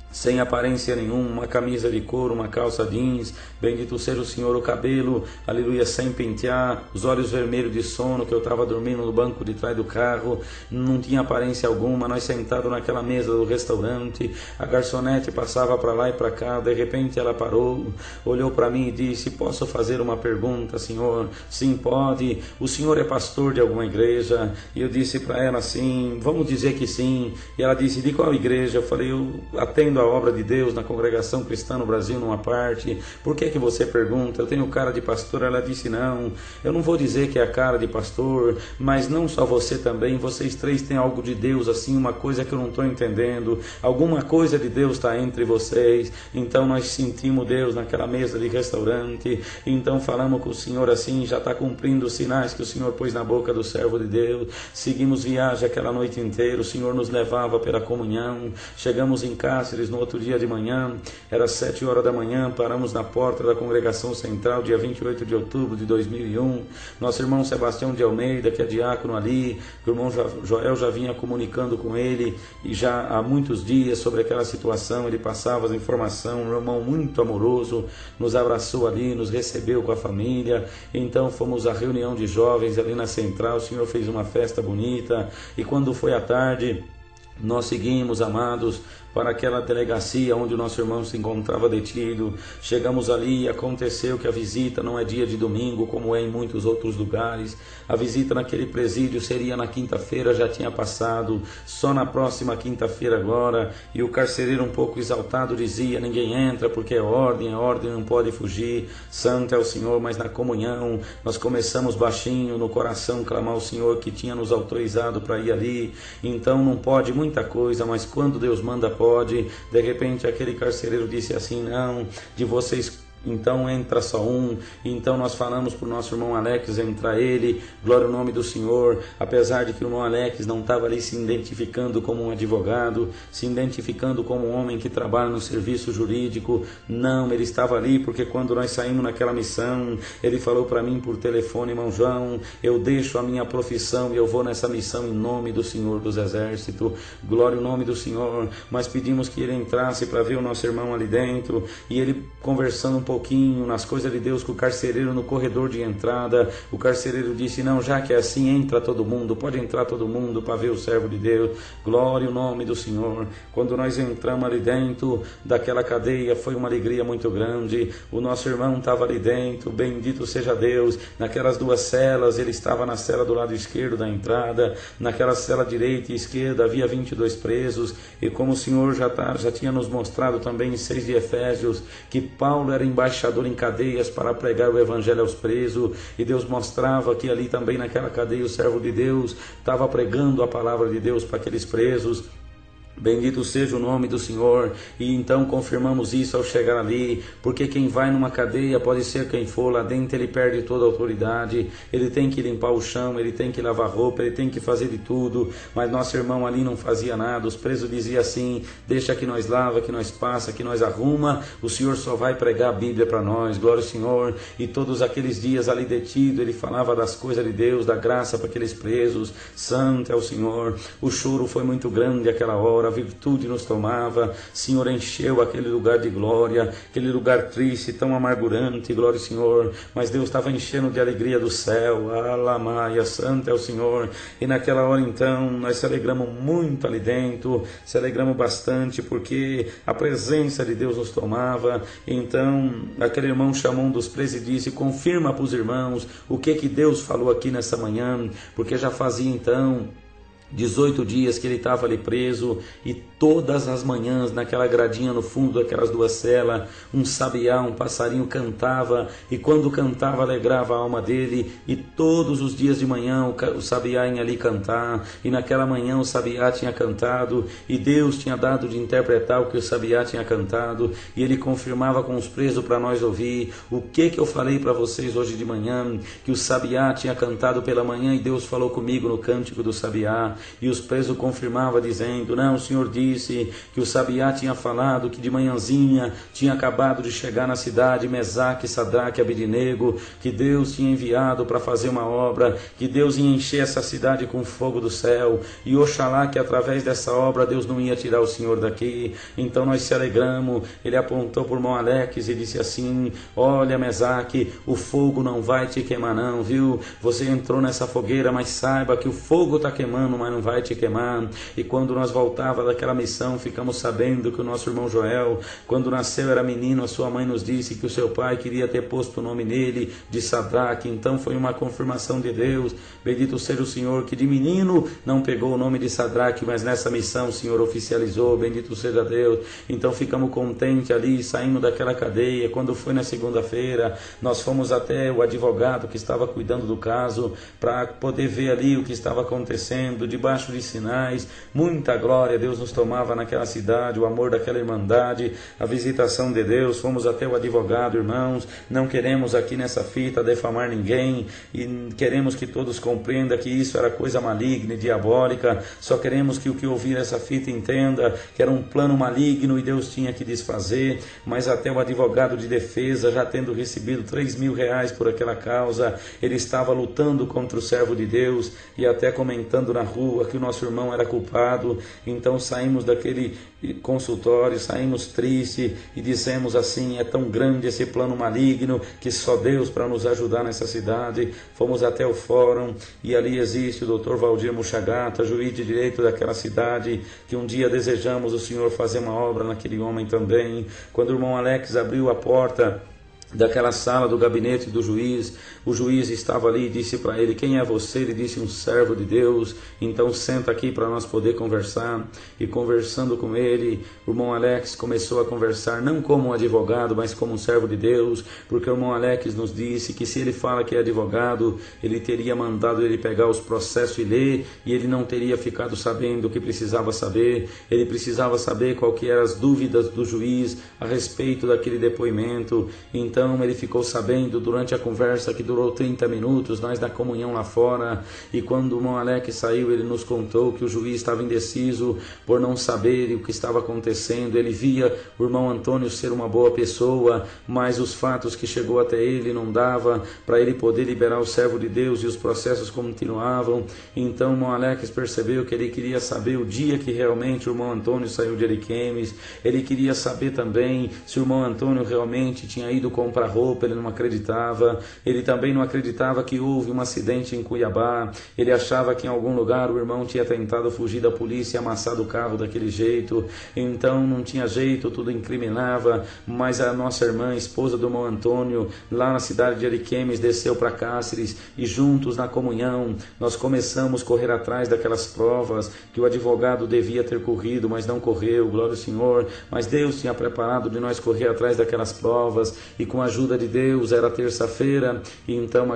sem aparência nenhuma, uma camisa de couro, uma calça jeans, bendito seja o Senhor, o cabelo, aleluia, sem pentear, os olhos vermelhos de sono, que eu estava dormindo no banco de trás do carro, não tinha aparência alguma. Nós sentados naquela mesa do restaurante, a garçonete passava para lá e para cá, de repente ela parou, olhou para mim e disse: posso fazer uma pergunta, senhor? Sim, pode. O senhor é pastor de alguma igreja? E eu disse para ela: sim, vamos dizer que sim. E ela disse: de qual igreja? Eu falei: eu atendo a obra de Deus na Congregação Cristã no Brasil, numa parte. Por que você pergunta? Eu tenho cara de pastor? Ela disse: não, eu não vou dizer que é a cara de pastor, mas não só você também, vocês três têm algo de Deus, assim, uma coisa que eu não estou entendendo, alguma coisa de Deus está entre vocês. Então nós sentimos Deus naquela mesa de restaurante, então falamos com o Senhor assim: já está cumprindo os sinais que o Senhor pôs na boca do servo de Deus. Seguimos viagem aquela noite inteira, o Senhor nos levava pela comunhão. Chegamos em Cáceres no outro dia de manhã, era 7 horas da manhã, paramos na porta da Congregação Central, dia 28 de outubro de 2001. Nosso irmão Sebastião de Almeida, que é diácono ali, que o irmão Joel já vinha comunicando com ele, e já há muitos dias, sobre aquela situação, ele passava as informações. Um irmão muito amoroso, nos abraçou ali, nos recebeu com a família. Então fomos à reunião de jovens ali na Central, o Senhor fez uma festa bonita, e quando foi à tarde, nós seguimos, amados, para aquela delegacia onde o nosso irmão se encontrava detido. Chegamos ali e aconteceu que a visita não é dia de domingo, como é em muitos outros lugares. A visita naquele presídio seria na quinta-feira, já tinha passado, só na próxima quinta-feira agora. E o carcereiro, um pouco exaltado, dizia: ninguém entra porque é ordem, a ordem não pode fugir. Santo é o Senhor. Mas na comunhão nós começamos baixinho no coração clamar ao Senhor que tinha nos autorizado para ir ali. Então não pode muita coisa, mas quando Deus manda, pode. De repente aquele carcereiro disse assim: não, de vocês então entra só um. Então nós falamos para o nosso irmão Alex entrar ele, glória ao nome do Senhor. Apesar de que o irmão Alex não estava ali se identificando como um advogado, se identificando como um homem que trabalha no serviço jurídico, não, ele estava ali porque quando nós saímos naquela missão, ele falou para mim por telefone: irmão João, eu deixo a minha profissão e eu vou nessa missão em nome do Senhor dos Exércitos, glória ao nome do Senhor. Mas pedimos que ele entrasse para ver o nosso irmão ali dentro, e ele conversando um pouquinho nas coisas de Deus com o carcereiro no corredor de entrada, o carcereiro disse: não, já que é assim, entra todo mundo, pode entrar todo mundo para ver o servo de Deus, glória ao nome do Senhor. Quando nós entramos ali dentro daquela cadeia, foi uma alegria muito grande. O nosso irmão estava ali dentro, bendito seja Deus, naquelas duas celas. Ele estava na cela do lado esquerdo da entrada, naquela cela direita e esquerda havia 22 presos, e como o Senhor já tinha nos mostrado também em 6 de Efésios, que Paulo era embaixador em cadeias para pregar o evangelho aos presos, e Deus mostrava que ali também naquela cadeia o servo de Deus estava pregando a palavra de Deus para aqueles presos. Bendito seja o nome do Senhor. E então confirmamos isso ao chegar ali, porque quem vai numa cadeia, pode ser quem for, lá dentro ele perde toda a autoridade, ele tem que limpar o chão, ele tem que lavar roupa, ele tem que fazer de tudo, mas nosso irmão ali não fazia nada. Os presos diziam assim: deixa que nós lava, que nós passa, que nós arruma, o Senhor só vai pregar a Bíblia para nós, glória ao Senhor. E todos aqueles dias ali detido, ele falava das coisas de Deus, da graça para aqueles presos. Santo é o Senhor. O choro foi muito grande aquela hora, a virtude nos tomava. Senhor, encheu aquele lugar de glória, aquele lugar triste, tão amargurante, glória ao Senhor, mas Deus estava enchendo de alegria do céu. Alamaia, santo é o Senhor. E naquela hora então nós se alegramos muito ali dentro, se alegramos bastante, porque a presença de Deus nos tomava. Então aquele irmão chamou um dos presos e disse: confirma para os irmãos o que Deus falou aqui nessa manhã, porque já fazia então 18 dias que ele estava ali preso, e todas as manhãs, naquela gradinha no fundo daquelas duas celas, um sabiá, um passarinho cantava, e quando cantava alegrava a alma dele. E todos os dias de manhã o sabiá ia ali cantar, e naquela manhã o sabiá tinha cantado, e Deus tinha dado de interpretar o que o sabiá tinha cantado, e ele confirmava com os presos para nós ouvir. O que eu falei para vocês hoje de manhã? Que o sabiá tinha cantado pela manhã, e Deus falou comigo no cântico do sabiá. E os presos confirmavam dizendo: não, o Senhor disse que o sabiá tinha falado que de manhãzinha tinha acabado de chegar na cidade Mesaque, Sadraque e Abednego, que Deus tinha enviado para fazer uma obra, que Deus ia encher essa cidade com fogo do céu, e oxalá que através dessa obra Deus não ia tirar o Senhor daqui. Então nós se alegramos. Ele apontou por irmão Alex e disse assim: olha, Mesaque, o fogo não vai te queimar não, viu? Você entrou nessa fogueira, mas saiba que o fogo está queimando, mas não vai te queimar. E quando nós voltava daquela missão, ficamos sabendo que o nosso irmão Joel, quando nasceu era menino, a sua mãe nos disse que o seu pai queria ter posto o nome nele de Sadraque. Então foi uma confirmação de Deus. Bendito seja o Senhor, que de menino não pegou o nome de Sadraque, mas nessa missão o Senhor oficializou. Bendito seja Deus. Então ficamos contentes ali, saindo daquela cadeia. Quando foi na segunda-feira, nós fomos até o advogado que estava cuidando do caso, para poder ver ali o que estava acontecendo, debaixo de sinais. Muita glória Deus nos tomava naquela cidade, o amor daquela irmandade, a visitação de Deus. Fomos até o advogado, irmãos. Não queremos aqui nessa fita defamar ninguém, e queremos que todos compreendam que isso era coisa maligna e diabólica. Só queremos que o que ouvir essa fita entenda que era um plano maligno e Deus tinha que desfazer. Mas até o advogado de defesa, já tendo recebido R$3.000 por aquela causa, ele estava lutando contra o servo de Deus, e até comentando na rua que o nosso irmão era culpado. Então saímos daquele consultório, saímos tristes e dissemos assim: é tão grande esse plano maligno que só Deus para nos ajudar nessa cidade. Fomos até o fórum, e ali existe o Dr. Valdir Muxagata, juiz de direito daquela cidade, que um dia desejamos o Senhor fazer uma obra naquele homem também. Quando o irmão Alex abriu a porta daquela sala do gabinete do juiz, o juiz estava ali e disse para ele: quem é você? Ele disse: um servo de Deus. Então senta aqui para nós poder conversar. E conversando com ele, o irmão Alex começou a conversar não como um advogado, mas como um servo de Deus, porque o irmão Alex nos disse que se ele fala que é advogado, ele teria mandado ele pegar os processos e ler, e ele não teria ficado sabendo o que precisava saber. Ele precisava saber qual que eram as dúvidas do juiz a respeito daquele depoimento. Então ele ficou sabendo durante a conversa, que durou 30 minutos, nós da comunhão lá fora. E quando o irmão Alex saiu, ele nos contou que o juiz estava indeciso por não saber o que estava acontecendo. Ele via o irmão Antônio ser uma boa pessoa, mas os fatos que chegou até ele não dava para ele poder liberar o servo de Deus, e os processos continuavam. Então o irmão Alex percebeu que ele queria saber o dia que realmente o irmão Antônio saiu de Ariquemes. Ele queria saber também se o irmão Antônio realmente tinha ido comprar roupa. Ele não acreditava. Ele também não acreditava que houve um acidente em Cuiabá. Ele achava que em algum lugar o irmão tinha tentado fugir da polícia e amassado o carro daquele jeito. Então não tinha jeito, tudo incriminava. Mas a nossa irmã, esposa do irmão Antônio, lá na cidade de Ariquemes, desceu para Cáceres, e juntos na comunhão nós começamos a correr atrás daquelas provas que o advogado devia ter corrido, mas não correu, glória ao Senhor. Mas Deus tinha preparado de nós correr atrás daquelas provas, e com a ajuda de Deus era terça-feira, e então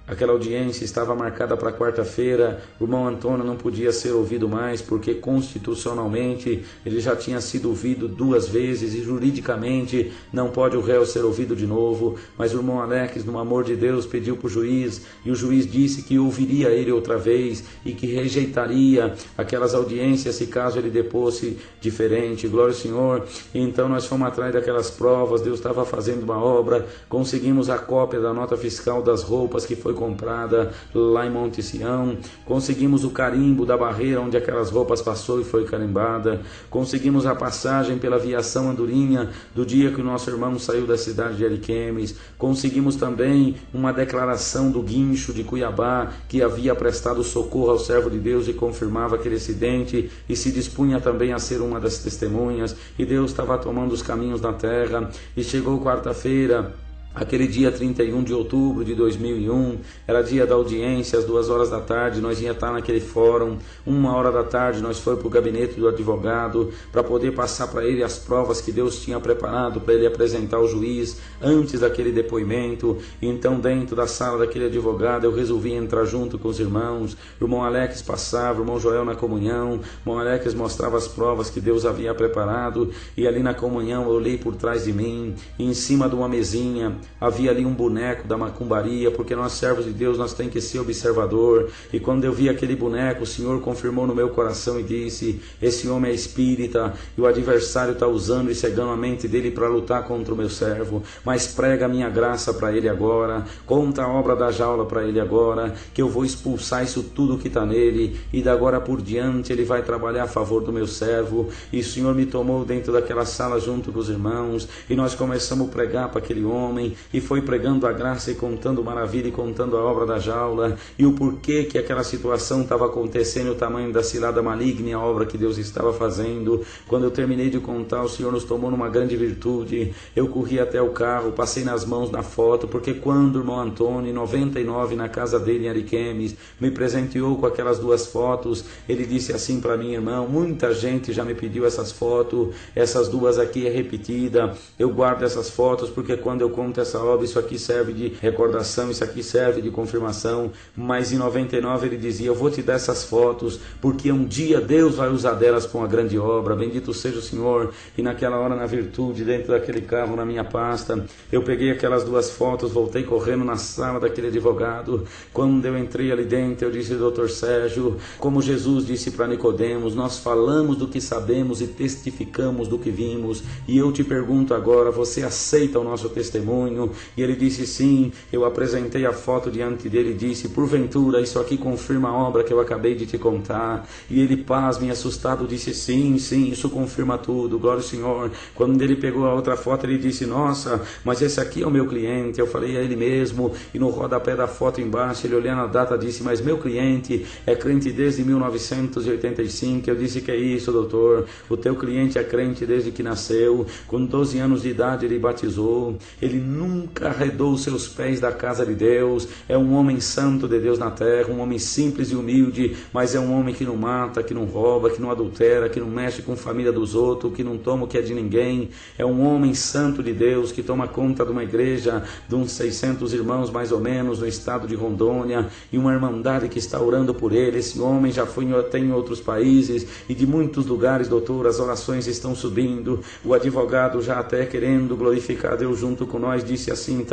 Aquela audiência estava marcada para quarta-feira. O irmão Antônio não podia ser ouvido mais porque constitucionalmente ele já tinha sido ouvido 2 vezes e juridicamente não pode o réu ser ouvido de novo. Mas o irmão Alex, no amor de Deus, pediu para o juiz e o juiz disse que ouviria ele outra vez e que rejeitaria aquelas audiências se caso ele deposse diferente. Glória ao Senhor. E então nós fomos atrás daquelas provas. Deus estava fazendo uma obra. Conseguimos a cópia da nota fiscal das roupas que foi comprada lá em Monte Sião, conseguimos o carimbo da barreira onde aquelas roupas passou e foi carimbada, conseguimos a passagem pela aviação Andorinha do dia que o nosso irmão saiu da cidade de Ariquemes, conseguimos também uma declaração do guincho de Cuiabá que havia prestado socorro ao servo de Deus e confirmava aquele acidente e se dispunha também a ser uma das testemunhas, e Deus estava tomando os caminhos da terra. E chegou quarta-feira, aquele dia 31 de outubro de 2001, era dia da audiência, às 2 horas da tarde, nós ia estar naquele fórum. 1 hora da tarde nós fomos para o gabinete do advogado para poder passar para ele as provas que Deus tinha preparado para ele apresentar ao juiz antes daquele depoimento. Então, dentro da sala daquele advogado, eu resolvi entrar junto com os irmãos. O irmão Alex passava, o irmão Joel na comunhão, o irmão Alex mostrava as provas que Deus havia preparado, e ali na comunhão eu olhei por trás de mim, e em cima de uma mesinha havia ali um boneco da macumbaria, porque nós servos de Deus, nós temos que ser observador. E quando eu vi aquele boneco, o Senhor confirmou no meu coração e disse: esse homem é espírita, e o adversário está usando e cegando a mente dele para lutar contra o meu servo, mas prega a minha graça para ele agora, conta a obra da jaula para ele agora, que eu vou expulsar isso tudo que está nele, e da agora por diante ele vai trabalhar a favor do meu servo. E o Senhor me tomou dentro daquela sala junto com os irmãos, e nós começamos a pregar para aquele homem, e foi pregando a graça e contando maravilha e contando a obra da jaula e o porquê que aquela situação estava acontecendo, o tamanho da cilada maligna e a obra que Deus estava fazendo. Quando eu terminei de contar, o Senhor nos tomou numa grande virtude. Eu corri até o carro, passei nas mãos na foto, porque quando o irmão Antônio, em 99, na casa dele em Ariquemes, me presenteou com aquelas 2 fotos, ele disse assim para mim: irmão, muita gente já me pediu essas fotos, essas 2 aqui é repetida, eu guardo essas fotos porque quando eu conto essa obra, isso aqui serve de recordação, isso aqui serve de confirmação. Mas em 99 ele dizia: eu vou te dar essas fotos porque um dia Deus vai usar delas para uma grande obra. Bendito seja o Senhor. E naquela hora, na virtude, dentro daquele carro, na minha pasta, eu peguei aquelas 2 fotos, voltei correndo na sala daquele advogado. Quando eu entrei ali dentro, eu disse: doutor Sérgio, como Jesus disse para Nicodemos, nós falamos do que sabemos e testificamos do que vimos, e eu te pergunto agora, você aceita o nosso testemunho? E ele disse: sim. Eu apresentei a foto diante dele e disse: porventura isso aqui confirma a obra que eu acabei de te contar? E ele, pasme, assustado, disse: sim, isso confirma tudo, glória ao Senhor. Quando ele pegou a outra foto, ele disse: nossa, mas esse aqui é o meu cliente. Eu falei: é ele mesmo. E no rodapé da foto embaixo, ele olhando a data disse: mas meu cliente é crente desde 1985. Eu disse: que é isso, doutor? O teu cliente é crente desde que nasceu. Com 12 anos de idade ele batizou. Ele nunca arredou os seus pés da casa de Deus. É um homem santo de Deus na terra, um homem simples e humilde, mas é um homem que não mata, que não rouba, que não adultera, que não mexe com a família dos outros, que não toma o que é de ninguém. É um homem santo de Deus que toma conta de uma igreja de uns 600 irmãos mais ou menos no estado de Rondônia, e uma irmandade que está orando por ele. Esse homem já foi até em outros países e de muitos lugares, doutor, as orações estão subindo. O advogado já até querendo glorificar Deus junto com nós disse assim: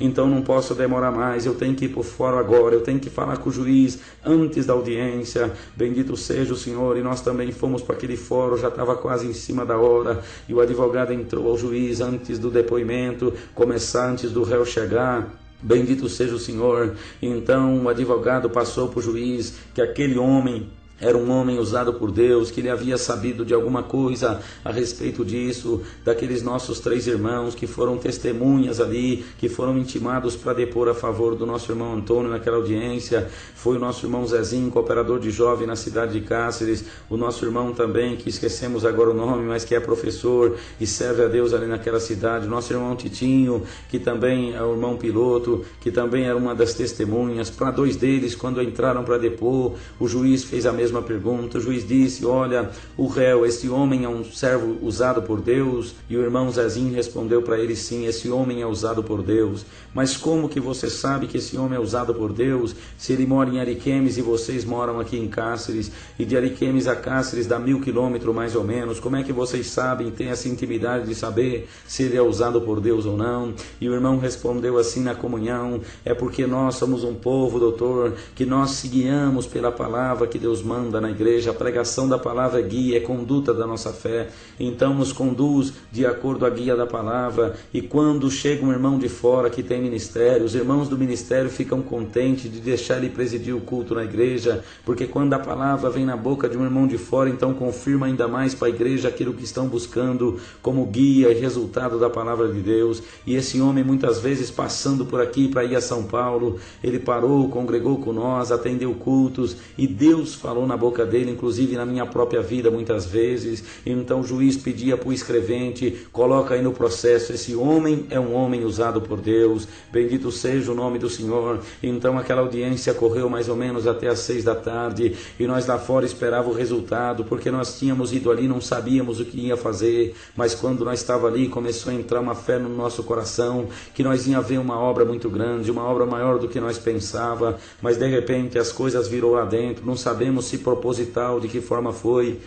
então não posso demorar mais, eu tenho que ir por fora agora, eu tenho que falar com o juiz antes da audiência. Bendito seja o Senhor. E nós também fomos para aquele fórum, já estava quase em cima da hora, e o advogado entrou ao juiz antes do depoimento começar, antes do réu chegar. Bendito seja o Senhor. Então o advogado passou para o juiz que aquele homem era um homem usado por Deus, que ele havia sabido de alguma coisa a respeito disso, daqueles nossos 3 irmãos que foram testemunhas ali, que foram intimados para depor a favor do nosso irmão Antônio naquela audiência. Foi o nosso irmão Zezinho, cooperador de jovem na cidade de Cáceres, o nosso irmão também, que esquecemos agora o nome, mas que é professor e serve a Deus ali naquela cidade, nosso irmão Titinho, que também é o irmão piloto, que também era uma das testemunhas. Para 2 deles, quando entraram para depor, o juiz fez a mesma mesma pergunta. O juiz disse: olha, o réu, esse homem é um servo usado por Deus? E o irmão Zezinho respondeu para ele: sim, esse homem é usado por Deus. Mas como que você sabe que esse homem é usado por Deus, se ele mora em Ariquemes e vocês moram aqui em Cáceres, e de Ariquemes a Cáceres dá 1000 quilômetros mais ou menos? Como é que vocês sabem, têm essa intimidade de saber se ele é usado por Deus ou não? E o irmão respondeu assim na comunhão: é porque nós somos um povo, doutor, que nós se guiamos pela palavra que Deus manda na igreja. A pregação da palavra é guia, é conduta da nossa fé, então nos conduz de acordo à guia da palavra. E quando chega um irmão de fora que tem ministério, os irmãos do ministério ficam contentes de deixar ele presidir o culto na igreja, porque quando a palavra vem na boca de um irmão de fora, então confirma ainda mais para a igreja aquilo que estão buscando como guia e resultado da palavra de Deus. E esse homem, muitas vezes passando por aqui para ir a São Paulo, ele parou, congregou com nós, atendeu cultos, e Deus falou na boca dele, inclusive na minha própria vida muitas vezes. Então o juiz pedia para o escrevente: coloca aí no processo, esse homem é um homem usado por Deus, bendito seja o nome do Senhor. Então aquela audiência correu mais ou menos até às 6 da tarde, e nós lá fora esperávamos o resultado, porque nós tínhamos ido ali, não sabíamos o que ia fazer, mas quando nós estava ali, começou a entrar uma fé no nosso coração, que nós ia ver uma obra muito grande, uma obra maior do que nós pensava. Mas de repente as coisas virou lá dentro, não sabemos se proposital, de que forma foi,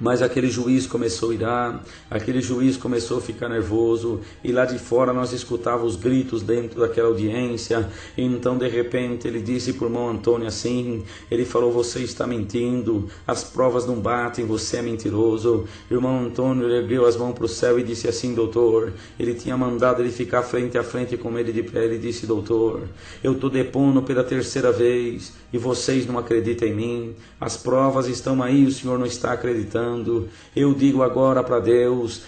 mas aquele juiz começou a irar, aquele juiz começou a ficar nervoso, e lá de fora nós escutávamos os gritos dentro daquela audiência. E então de repente ele disse para o irmão Antônio assim, ele falou: você está mentindo, as provas não batem, você é mentiroso. O irmão Antônio ergueu as mãos para o céu e disse assim: doutor, ele tinha mandado ele ficar frente a frente com ele de pé. Ele disse: doutor, eu estou depondo pela 3ª vez, e vocês não acreditam em mim, as provas estão aí, o senhor não está acreditando. Eu digo agora para Deus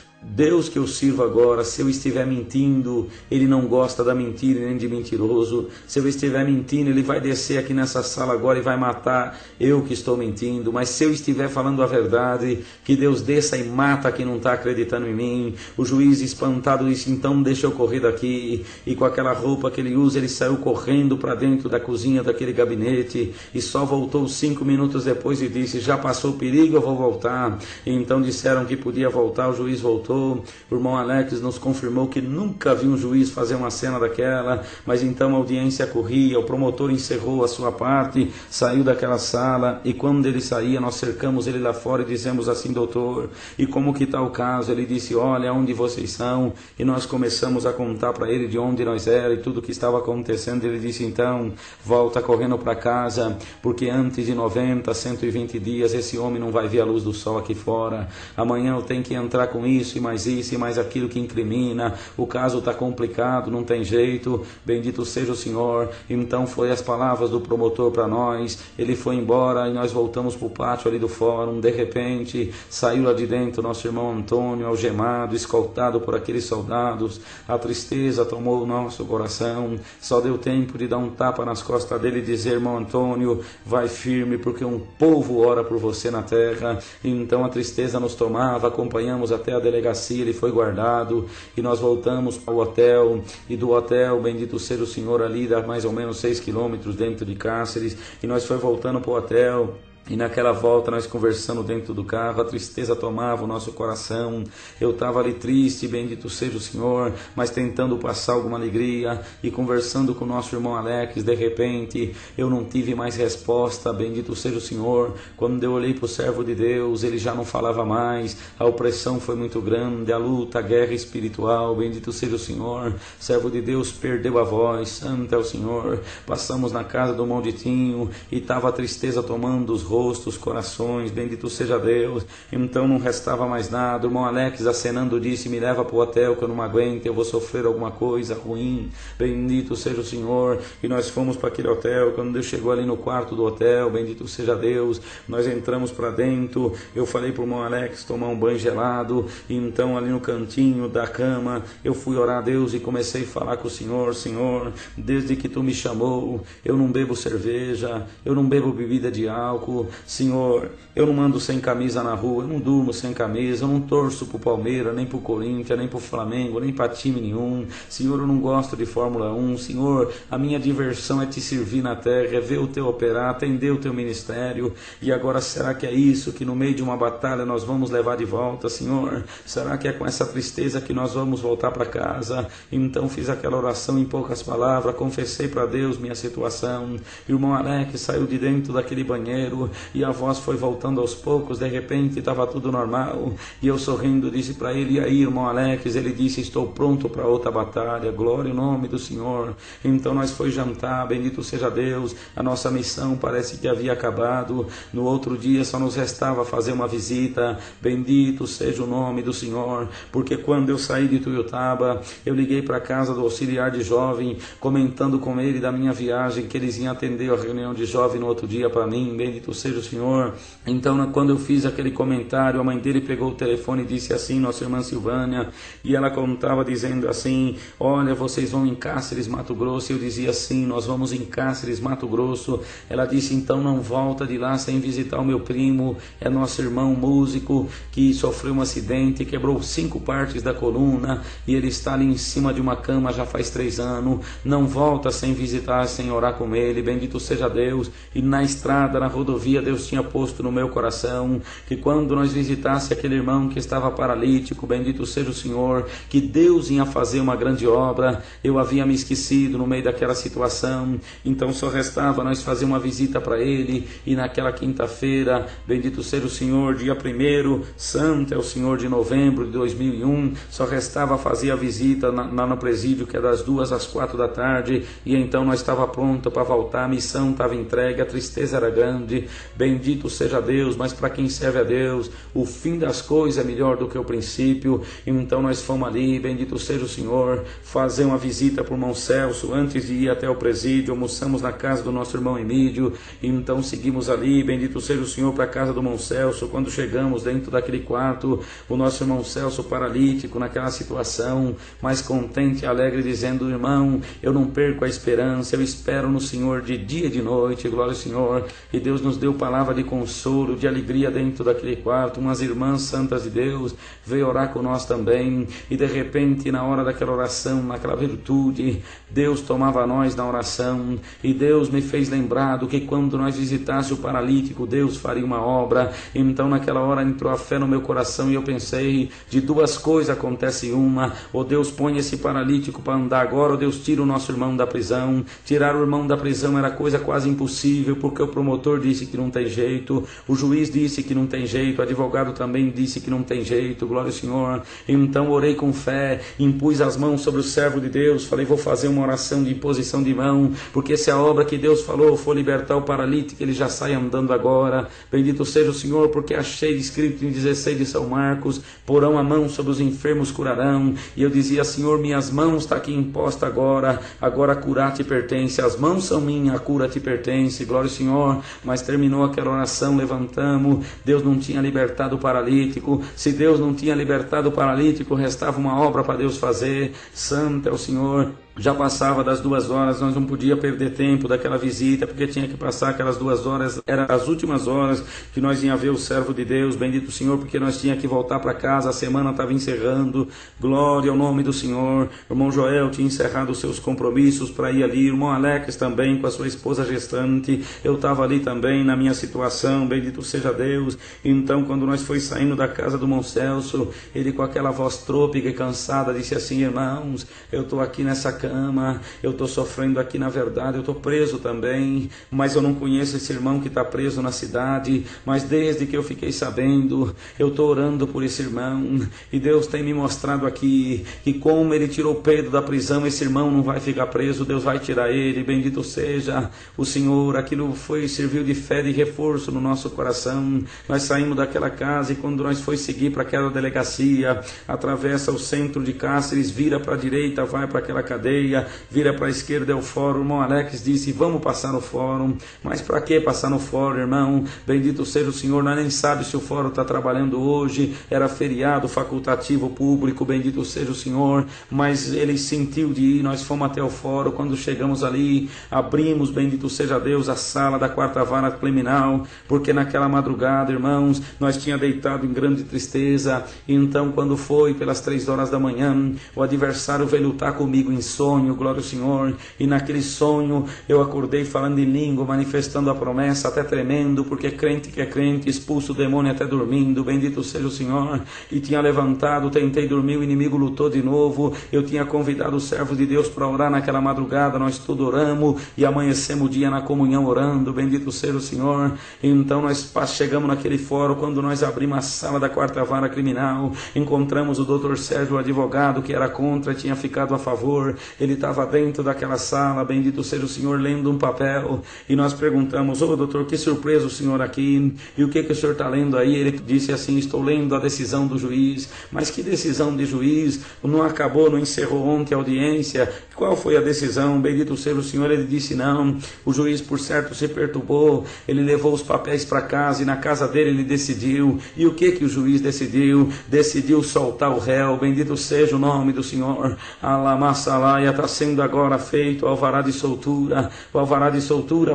que eu sirvo agora, se eu estiver mentindo, ele não gosta da mentira nem de mentiroso. Se eu estiver mentindo, ele vai descer aqui nessa sala agora e vai matar eu que estou mentindo. Mas se eu estiver falando a verdade, que Deus desça e mata quem não está acreditando em mim. O juiz, espantado, disse: então deixa eu correr daqui. E com aquela roupa que ele usa, ele saiu correndo para dentro da cozinha daquele gabinete, e só voltou 5 minutos depois e disse: já passou o perigo, eu vou voltar. E então disseram que podia voltar, o juiz voltou. O irmão Alex nos confirmou que nunca viu um juiz fazer uma cena daquela. Mas então a audiência corria, o promotor encerrou a sua parte, saiu daquela sala, e quando ele saía, nós cercamos ele lá fora e dizemos assim: doutor, e como que está o caso? Ele disse: olha, onde vocês são? E nós começamos a contar para ele de onde nós era e tudo o que estava acontecendo. Ele disse: então, volta correndo para casa, porque antes de 90, 120 dias, esse homem não vai ver a luz do sol aqui fora. Amanhã eu tenho que entrar com isso e mais aquilo que incrimina. O caso está complicado, não tem jeito. Bendito seja o Senhor. Então foi as palavras do promotor para nós. Ele foi embora e nós voltamos para o pátio ali do fórum. De repente saiu lá de dentro nosso irmão Antônio, algemado, escoltado por aqueles soldados. A tristeza tomou o nosso coração. Só deu tempo de dar um tapa nas costas dele e dizer: irmão Antônio, vai firme, porque um povo ora por você na terra. Então a tristeza nos tomava. Acompanhamos até a delegacia, ele foi guardado, e nós voltamos para o hotel, e do hotel, bendito seja o Senhor, ali dá mais ou menos 6 quilômetros dentro de Cáceres, e nós foi voltando para o hotel. E naquela volta nós conversando dentro do carro, a tristeza tomava o nosso coração. Eu estava ali triste, bendito seja o Senhor, mas tentando passar alguma alegria, e conversando com o nosso irmão Alex. De repente eu não tive mais resposta, bendito seja o Senhor. Quando eu olhei para o servo de Deus, ele já não falava mais, a opressão foi muito grande, a luta, a guerra espiritual, bendito seja o Senhor. Servo de Deus perdeu a voz, santo é o Senhor. Passamos na casa do Monditinho, e estava a tristeza tomando os rostos, corações, bendito seja Deus. Então não restava mais nada. O irmão Alex, acenando, disse: me leva para o hotel, que eu não aguento, eu vou sofrer alguma coisa ruim, bendito seja o Senhor. E nós fomos para aquele hotel. Quando Deus chegou ali no quarto do hotel, bendito seja Deus, nós entramos para dentro. Eu falei para o irmão Alex tomar um banho gelado, e então ali no cantinho da cama eu fui orar a Deus e comecei a falar com o Senhor: Senhor, desde que tu me chamou, eu não bebo cerveja, eu não bebo bebida de álcool, dizendo: Senhor, eu não ando sem camisa na rua, eu não durmo sem camisa, eu não torço pro Palmeiras, nem pro Corinthians, nem pro Flamengo, nem para time nenhum. Senhor, eu não gosto de Fórmula 1. Senhor, a minha diversão é te servir na terra, é ver o teu operar, atender o teu ministério. E agora, será que é isso que no meio de uma batalha nós vamos levar de volta, Senhor? Será que é com essa tristeza que nós vamos voltar para casa? Então fiz aquela oração em poucas palavras, confessei para Deus minha situação. Irmão Alex saiu de dentro daquele banheiro e a voz foi voltando aos poucos. De repente estava tudo normal e eu sorrindo disse para ele: e aí, irmão Alex? Ele disse: estou pronto para outra batalha, glória ao nome do Senhor. Então nós foi jantar, bendito seja Deus. A nossa missão parece que havia acabado. No outro dia só nos restava fazer uma visita, bendito seja o nome do Senhor, porque quando eu saí de Tuiutaba, eu liguei para a casa do auxiliar de jovem, comentando com ele da minha viagem, que eles iam atender a reunião de jovem no outro dia para mim, bendito seja o Senhor. Então, quando eu fiz aquele comentário, a mãe dele pegou o telefone e disse assim, nossa irmã Silvânia, e ela contava dizendo assim: olha, vocês vão em Cáceres, Mato Grosso. Eu dizia assim: nós vamos em Cáceres, Mato Grosso. Ela disse: então não volta de lá sem visitar o meu primo, é nosso irmão músico, que sofreu um acidente, quebrou 5 partes da coluna, e ele está ali em cima de uma cama já faz 3 anos, não volta sem visitar, sem orar com ele, bendito seja Deus. E na estrada, na rodovia, Deus tinha posto no meu coração, que quando nós visitasse aquele irmão que estava paralítico, bendito seja o Senhor, que Deus ia fazer uma grande obra. Eu havia me esquecido no meio daquela situação, então só restava nós fazer uma visita para ele, e naquela quinta-feira, bendito seja o Senhor, dia 1º, santo é o Senhor, de novembro de 2001, só restava fazer a visita lá no presídio, que é das 2 às 4 da tarde, e então nós estava pronto para voltar, a missão estava entregue, a tristeza era grande, bendito seja Deus, mas para quem serve a Deus, o fim das coisas é melhor do que o princípio. Então nós fomos ali, bendito seja o Senhor, fazer uma visita para o irmão Celso, antes de ir até o presídio, almoçamos na casa do nosso irmão Emílio, e então seguimos ali, bendito seja o Senhor, para a casa do irmão Celso. Quando chegamos dentro daquele quarto, o nosso irmão Celso paralítico, naquela situação, mais contente e alegre, dizendo: irmão, eu não perco a esperança, eu espero no Senhor de dia e de noite, glória ao Senhor. E Deus nos deu palavra de consolo, de alegria dentro daquele quarto. Umas irmãs santas de Deus veio orar com nós também, e de repente, na hora daquela oração, naquela virtude, Deus tomava nós na oração, e Deus me fez lembrar do que quando nós visitasse o paralítico, Deus faria uma obra. Então naquela hora entrou a fé no meu coração, e eu pensei: de 2 coisas acontece uma, ou Deus põe esse paralítico para andar agora, ou Deus tira o nosso irmão da prisão. Tirar o irmão da prisão era coisa quase impossível, porque o promotor disse que não tem jeito, o juiz disse que não tem jeito, o advogado também disse que não tem jeito, glória ao Senhor. Então orei com fé, impus as mãos sobre o servo de Deus, falei: vou fazer uma oração de imposição de mão, porque se a obra que Deus falou for libertar o paralítico, ele já sai andando agora, bendito seja o Senhor, porque achei escrito em 16 de São Marcos: porão a mão sobre os enfermos, curarão. E eu dizia: Senhor, minhas mãos está aqui imposta agora a curar te pertence, as mãos são minhas, a cura te pertence, glória ao Senhor. Mas terminou aquela oração, levantamos, Deus não tinha libertado o paralítico. Se Deus não tinha libertado o paralítico, restava uma obra para Deus fazer. Santo é o Senhor. Já passava das 2 horas, nós não podíamos perder tempo daquela visita, porque tinha que passar aquelas 2 horas, eram as últimas horas que nós íamos ver o servo de Deus, bendito o Senhor, porque nós tínhamos que voltar para casa, a semana estava encerrando, glória ao nome do Senhor. O irmão Joel tinha encerrado os seus compromissos para ir ali, o irmão Alex também, com a sua esposa gestante, eu estava ali também na minha situação, bendito seja Deus. Então, quando nós foi saindo da casa do irmão Celso, ele com aquela voz trôpega e cansada, disse assim: irmãos, eu estou aqui nessa cama, eu estou sofrendo aqui, na verdade, eu estou preso também, mas eu não conheço esse irmão que está preso na cidade, mas desde que eu fiquei sabendo, eu estou orando por esse irmão, e Deus tem me mostrado aqui, que como ele tirou Pedro da prisão, esse irmão não vai ficar preso, Deus vai tirar ele, bendito seja o Senhor. Aquilo serviu de fé, de reforço no nosso coração. Nós saímos daquela casa, e quando nós foi seguir para aquela delegacia, atravessa o centro de Cáceres, vira para a direita, vai para aquela cadeia, cadeia, vira para a esquerda é o fórum. O irmão Alex disse, vamos passar no fórum. Mas para que passar no fórum, irmão? Bendito seja o Senhor, nós nem sabe se o fórum está trabalhando hoje, era feriado facultativo público, bendito seja o Senhor, mas ele sentiu de ir, nós fomos até o fórum. Quando chegamos ali, abrimos, bendito seja Deus, a sala da 4ª Vara Criminal, porque naquela madrugada, irmãos, nós tínhamos deitado em grande tristeza. E então, quando foi pelas 3 horas da manhã, o adversário veio lutar comigo em sonho, glória ao Senhor, e naquele sonho eu acordei falando em língua, manifestando a promessa, até tremendo, porque crente que é crente, expulsa o demônio até dormindo, bendito seja o Senhor. E tinha levantado, tentei dormir, o inimigo lutou de novo. Eu tinha convidado o servo de Deus para orar naquela madrugada, nós tudo oramos e amanhecemos o dia na comunhão orando, bendito seja o Senhor. E então nós chegamos naquele fórum. Quando nós abrimos a sala da 4ª Vara Criminal, encontramos o Dr. Sérgio, o advogado que era contra, tinha ficado a favor. Ele estava dentro daquela sala, bendito seja o Senhor, lendo um papel. E nós perguntamos, doutor, que surpresa o senhor aqui, e o que o senhor está lendo aí? Ele disse assim, estou lendo a decisão do juiz. Mas que decisão de juiz? Não acabou, não encerrou ontem a audiência? Qual foi a decisão? Bendito seja o Senhor. Ele disse, não, o juiz por certo se perturbou, ele levou os papéis para casa, e na casa dele ele decidiu. E o que o juiz decidiu? Decidiu soltar o réu, bendito seja o nome do Senhor. Alamasalaia, está sendo agora feito o alvará de soltura,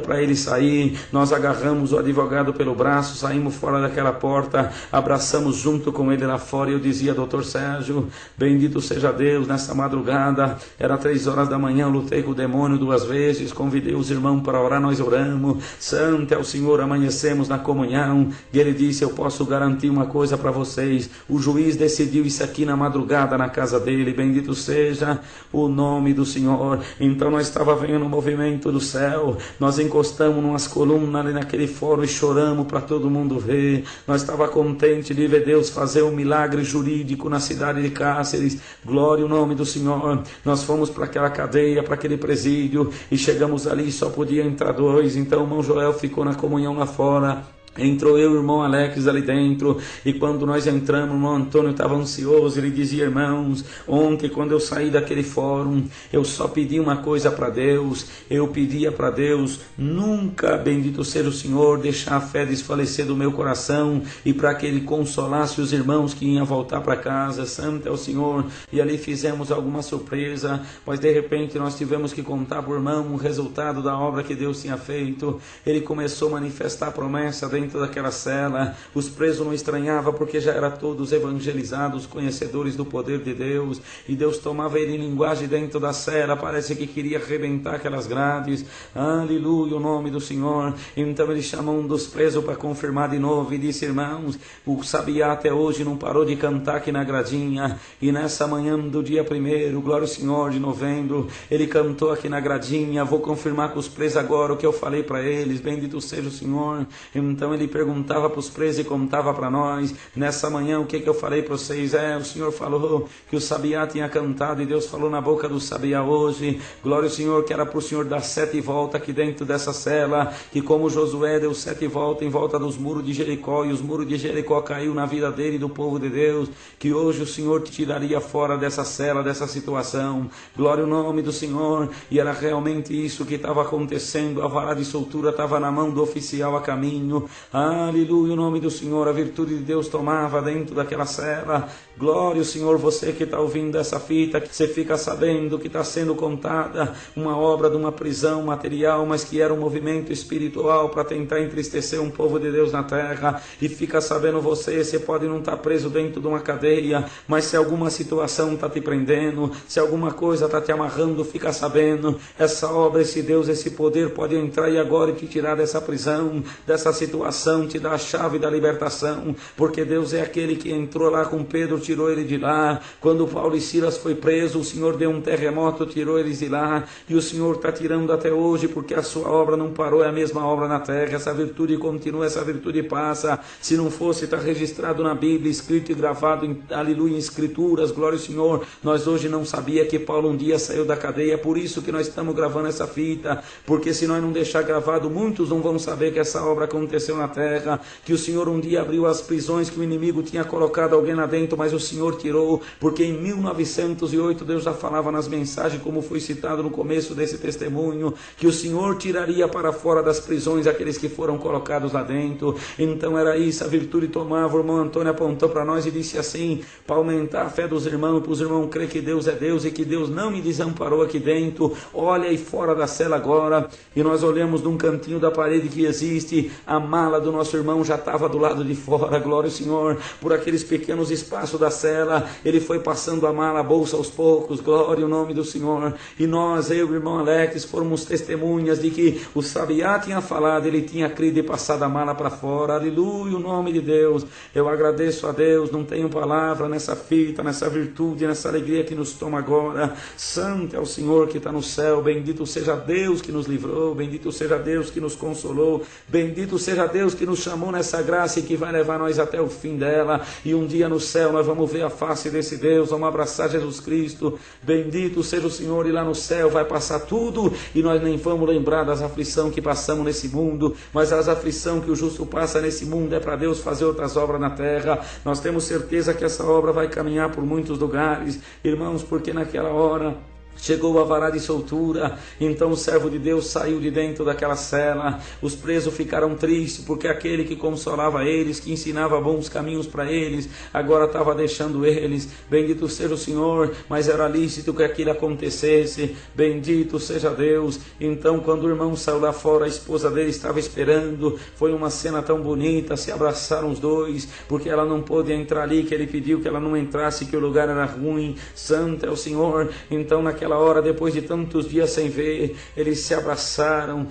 para ele sair. Nós agarramos o advogado pelo braço, saímos fora daquela porta, abraçamos junto com ele lá fora. E eu dizia, doutor Sérgio, bendito seja Deus, nessa madrugada, era 3 horas da manhã, eu lutei com o demônio 2 vezes, convidei os irmãos para orar, nós oramos, santo é o Senhor, amanhecemos na comunhão. E ele disse, eu posso garantir uma coisa para vocês, o juiz decidiu isso aqui na madrugada na casa dele, bendito seja o nome do Senhor. Então nós estávamos vendo o movimento do céu, nós encostamos numas colunas ali naquele fórum e choramos para todo mundo ver. Nós estávamos contentes de ver Deus fazer um milagre jurídico na cidade de Cáceres, glória ao nome do Senhor. Nós fomos para aquela cadeia, para aquele presídio, e chegamos ali, só podia entrar 2, então o irmão Joel ficou na comunhão lá fora. Entrou eu e o irmão Alex ali dentro, e quando nós entramos, o irmão Antônio estava ansioso. Ele dizia, irmãos, ontem quando eu saí daquele fórum, eu só pedi uma coisa para Deus, eu pedia para Deus nunca, bendito seja o Senhor, deixar a fé desfalecer do meu coração, e para que Ele consolasse os irmãos que iam voltar para casa, santo é o Senhor. E ali fizemos alguma surpresa, mas de repente nós tivemos que contar para o irmão o resultado da obra que Deus tinha feito. Ele começou a manifestar a promessa dentro daquela cela. Os presos não estranhavam, porque já eram todos evangelizados, conhecedores do poder de Deus, e Deus tomava ele em linguagem dentro da cela, parece que queria arrebentar aquelas grades, aleluia, o nome do Senhor. Então ele chamou um dos presos para confirmar de novo, e disse, irmãos, o Sabiá até hoje não parou de cantar aqui na gradinha, e nessa manhã do dia 1º, glória ao Senhor, de novembro, ele cantou aqui na gradinha. Vou confirmar com os presos agora o que eu falei para eles, bendito seja o Senhor. Então ele perguntava para os presos e contava para nós, nessa manhã, o que eu falei para vocês? O Senhor falou que o Sabiá tinha cantado, e Deus falou na boca do Sabiá hoje, glória ao Senhor, que era para o Senhor dar 7 voltas aqui dentro dessa cela, que como Josué deu 7 voltas em volta dos muros de Jericó, e os muros de Jericó caiu na vida dele e do povo de Deus, que hoje o Senhor te tiraria fora dessa cela, dessa situação, glória ao nome do Senhor. E era realmente isso que estava acontecendo. A vara de soltura estava na mão do oficial a caminho, aleluia, o nome do Senhor. A virtude de Deus tomava dentro daquela cela, glória ao Senhor. Você que está ouvindo essa fita, que você fica sabendo que está sendo contada uma obra de uma prisão material, mas que era um movimento espiritual para tentar entristecer um povo de Deus na terra. E fica sabendo você pode não estar preso dentro de uma cadeia, mas se alguma situação está te prendendo, se alguma coisa está te amarrando, fica sabendo, essa obra, esse Deus, esse poder pode entrar e agora te tirar dessa prisão, dessa situação, te dar a chave da libertação, porque Deus é aquele que entrou lá com Pedro, tirou ele de lá. Quando Paulo e Silas foi preso, o Senhor deu um terremoto, tirou eles de lá, e o Senhor está tirando até hoje, porque a sua obra não parou, é a mesma obra na terra. Essa virtude continua, essa virtude passa. Se não fosse, está registrado na Bíblia, escrito e gravado em, aleluia, em escrituras, glória ao Senhor. Nós hoje não sabia que Paulo um dia saiu da cadeia, por isso que nós estamos gravando essa fita, porque se nós não deixar gravado, muitos não vão saber que essa obra aconteceu na terra, que o Senhor um dia abriu as prisões que o inimigo tinha colocado alguém lá dentro, mas o Senhor tirou, porque em 1908 Deus já falava nas mensagens, como foi citado no começo desse testemunho, que o Senhor tiraria para fora das prisões aqueles que foram colocados lá dentro. Então era isso, a virtude tomava. O irmão Antônio apontou para nós e disse assim, para aumentar a fé dos irmãos, para os irmãos crer que Deus é Deus e que Deus não me desamparou aqui dentro. Olha aí fora da cela agora, e nós olhamos num cantinho da parede que existe, a mala do nosso irmão já estava do lado de fora. Glória ao Senhor, por aqueles pequenos espaços da cela, ele foi passando a mala, a bolsa aos poucos. Glória ao nome do Senhor. E nós, eu e o irmão Alex, fomos testemunhas de que o sabiá tinha falado, ele tinha crido e passado a mala para fora. Aleluia, o nome de Deus. Eu agradeço a Deus, não tenho palavra nessa fita, nessa virtude, nessa alegria que nos toma agora. Santo é o Senhor que está no céu, bendito seja Deus que nos livrou, bendito seja Deus que nos consolou, bendito seja Deus que nos chamou nessa graça e que vai levar nós até o fim dela. E um dia no céu nós vamos ver a face desse Deus, vamos abraçar Jesus Cristo. Bendito seja o Senhor, e lá no céu vai passar tudo e nós nem vamos lembrar das aflições que passamos nesse mundo, mas as aflições que o justo passa nesse mundo é para Deus fazer outras obras na terra. Nós temos certeza que essa obra vai caminhar por muitos lugares, irmãos, porque naquela hora chegou a vara de soltura. Então o servo de Deus saiu de dentro daquela cela. Os presos ficaram tristes, porque aquele que consolava eles, que ensinava bons caminhos para eles, agora estava deixando eles. Bendito seja o Senhor, mas era lícito que aquilo acontecesse. Bendito seja Deus. Então quando o irmão saiu lá fora, a esposa dele estava esperando. Foi uma cena tão bonita, se abraçaram os dois, porque ela não pôde entrar ali, que ele pediu que ela não entrasse, que o lugar era ruim. Santo é o Senhor. Então naquela hora, depois de tantos dias sem ver, eles se abraçaram,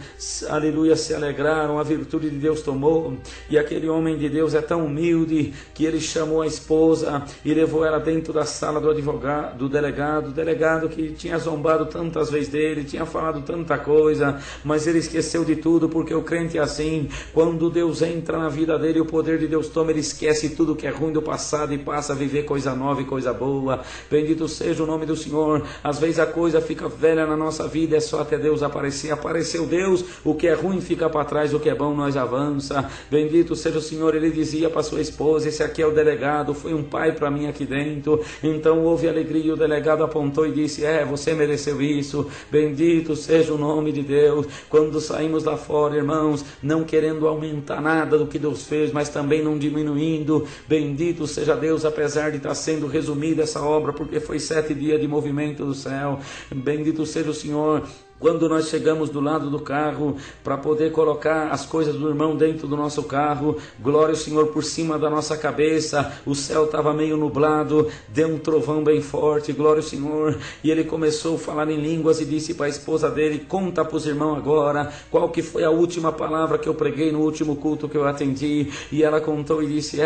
aleluia, se alegraram, a virtude de Deus tomou. E aquele homem de Deus é tão humilde que ele chamou a esposa e levou ela dentro da sala do advogado, do delegado que tinha zombado tantas vezes dele, tinha falado tanta coisa, mas ele esqueceu de tudo, porque o crente é assim, quando Deus entra na vida dele, o poder de Deus toma, ele esquece tudo que é ruim do passado e passa a viver coisa nova e coisa boa. Bendito seja o nome do Senhor. Às vezes a coisa fica velha na nossa vida, é só até Deus aparecer. Apareceu Deus, o que é ruim fica para trás, o que é bom nós avança. Bendito seja o Senhor. Ele dizia para sua esposa, esse aqui é o delegado, foi um pai para mim aqui dentro. Então houve alegria e o delegado apontou e disse, você mereceu isso. Bendito seja o nome de Deus. Quando saímos lá fora, irmãos, não querendo aumentar nada do que Deus fez, mas também não diminuindo, bendito seja Deus, apesar de estar sendo resumida essa obra, porque foi 7 dias de movimento do céu. Bendito seja o Senhor. Quando nós chegamos do lado do carro para poder colocar as coisas do irmão dentro do nosso carro, glória ao Senhor, por cima da nossa cabeça, o céu estava meio nublado, deu um trovão bem forte, glória ao Senhor, e ele começou a falar em línguas e disse para a esposa dele, conta para os irmãos agora, qual que foi a última palavra que eu preguei no último culto que eu atendi. E ela contou e disse,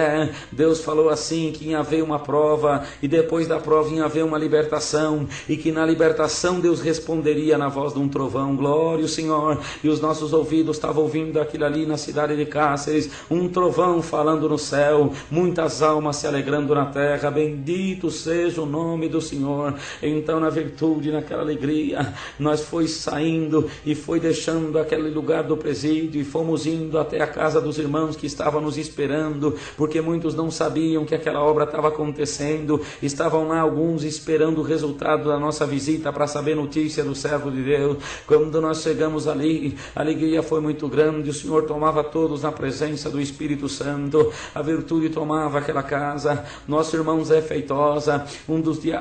Deus falou assim, que ia haver uma prova, e depois da prova ia haver uma libertação, e que na libertação Deus responderia na voz do um trovão. Glória ao Senhor. E os nossos ouvidos estavam ouvindo aquilo ali na cidade de Cáceres, um trovão falando no céu, muitas almas se alegrando na terra. Bendito seja o nome do Senhor. Então na virtude, naquela alegria, nós foi saindo e foi deixando aquele lugar do presídio e fomos indo até a casa dos irmãos que estavam nos esperando, porque muitos não sabiam que aquela obra estava acontecendo. Estavam lá alguns esperando o resultado da nossa visita para saber notícia do servo de Deus. Quando nós chegamos ali, a alegria foi muito grande, o Senhor tomava todos na presença do Espírito Santo, a virtude tomava aquela casa. Nosso irmão Zé Feitosa,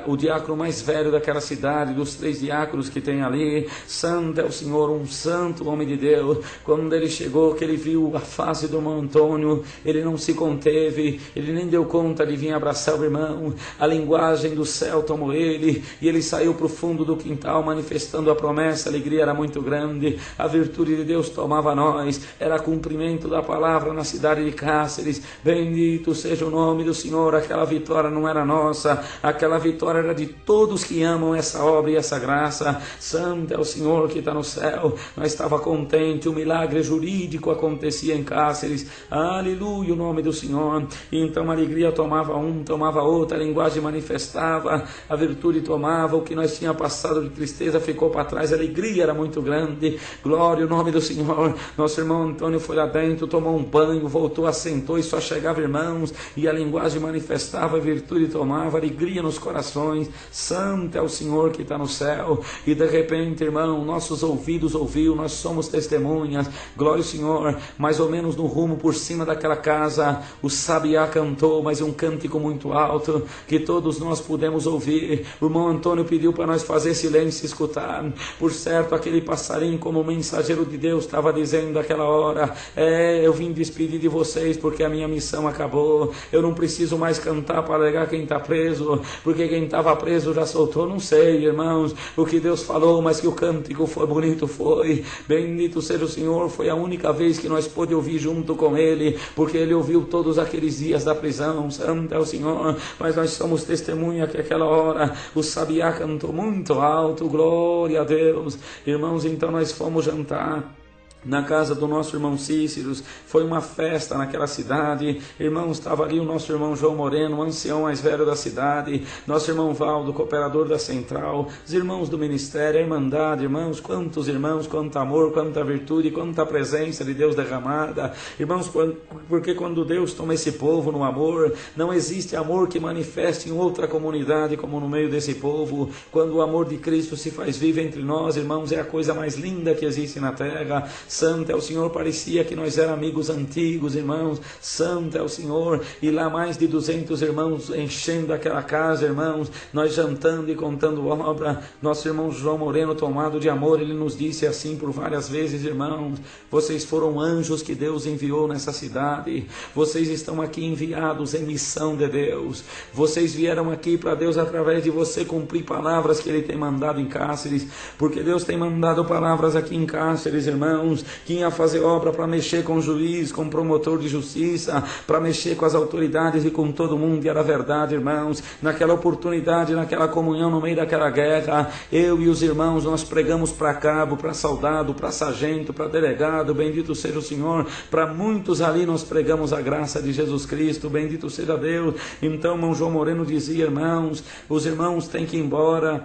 o diácono mais velho daquela cidade, dos 3 diáconos que tem ali, santo é o Senhor, um santo homem de Deus. Quando ele chegou, que ele viu a face do irmão Antônio, ele não se conteve, ele nem deu conta de vir abraçar o irmão. A linguagem do céu tomou ele, e ele saiu para o fundo do quintal manifestando a promessa. A alegria era muito grande, a virtude de Deus tomava nós, era cumprimento da palavra na cidade de Cáceres. Bendito seja o nome do Senhor. Aquela vitória não era nossa, aquela vitória era de todos que amam essa obra e essa graça. Santo é o Senhor que está no céu. Nós estava contente, o milagre jurídico acontecia em Cáceres, aleluia, o nome do Senhor. E então a alegria tomava um, tomava outra, a linguagem manifestava, a virtude tomava, o que nós tínhamos passado de tristeza ficou para trás, a alegria alegria era muito grande. Glória ao nome do Senhor. Nosso irmão Antônio foi lá dentro, tomou um banho, voltou, assentou e só chegava irmãos, e a linguagem manifestava, a virtude tomava, alegria nos corações. Santo é o Senhor que está no céu. E de repente, irmão, nossos ouvidos ouviu, nós somos testemunhas. Glória ao Senhor. Mais ou menos no rumo por cima daquela casa, o sabiá cantou, mas um cântico muito alto, que todos nós pudemos ouvir. O irmão Antônio pediu para nós fazer silêncio e escutar. Por certo, aquele passarinho, como mensageiro de Deus, estava dizendo naquela hora: eu vim despedir de vocês porque a minha missão acabou. Eu não preciso mais cantar para alegar quem está preso, porque quem estava preso já soltou. Não sei, irmãos, o que Deus falou, mas que o cântico foi bonito, foi. Bendito seja o Senhor. Foi a única vez que nós pôde ouvir junto com Ele, porque Ele ouviu todos aqueles dias da prisão. Santo é o Senhor. Mas nós somos testemunha que aquela hora o sabiá cantou muito alto. Glória a Deus. Irmãos, então nós fomos jantar na casa do nosso irmão Cícero. Foi uma festa naquela cidade. Irmãos, estava ali o nosso irmão João Moreno, o ancião mais velho da cidade, nosso irmão Valdo, cooperador da central, os irmãos do ministério, a irmandade. Irmãos, quantos irmãos, quanto amor, quanta virtude, quanta presença de Deus derramada. Irmãos, porque quando Deus toma esse povo no amor, não existe amor que manifeste em outra comunidade como no meio desse povo. Quando o amor de Cristo se faz vivo entre nós, irmãos, é a coisa mais linda que existe na terra. Santo é o Senhor. Parecia que nós éramos amigos antigos, irmãos. Santo é o Senhor. E lá mais de 200 irmãos enchendo aquela casa, irmãos, nós jantando e contando obra. Nosso irmão João Moreno, tomado de amor, ele nos disse assim por várias vezes: irmãos, vocês foram anjos que Deus enviou nessa cidade. Vocês estão aqui enviados em missão de Deus. Vocês vieram aqui para Deus, através de você, cumprir palavras que Ele tem mandado em Cáceres, porque Deus tem mandado palavras aqui em Cáceres, irmãos, que ia fazer obra para mexer com o juiz, com o promotor de justiça, para mexer com as autoridades e com todo mundo. E era verdade, irmãos. Naquela oportunidade, naquela comunhão, no meio daquela guerra, eu e os irmãos, nós pregamos para cabo, para soldado, para sargento, para delegado. Bendito seja o Senhor. Para muitos ali nós pregamos a graça de Jesus Cristo. Bendito seja Deus. Então, irmão João Moreno dizia: irmãos, os irmãos têm que ir embora,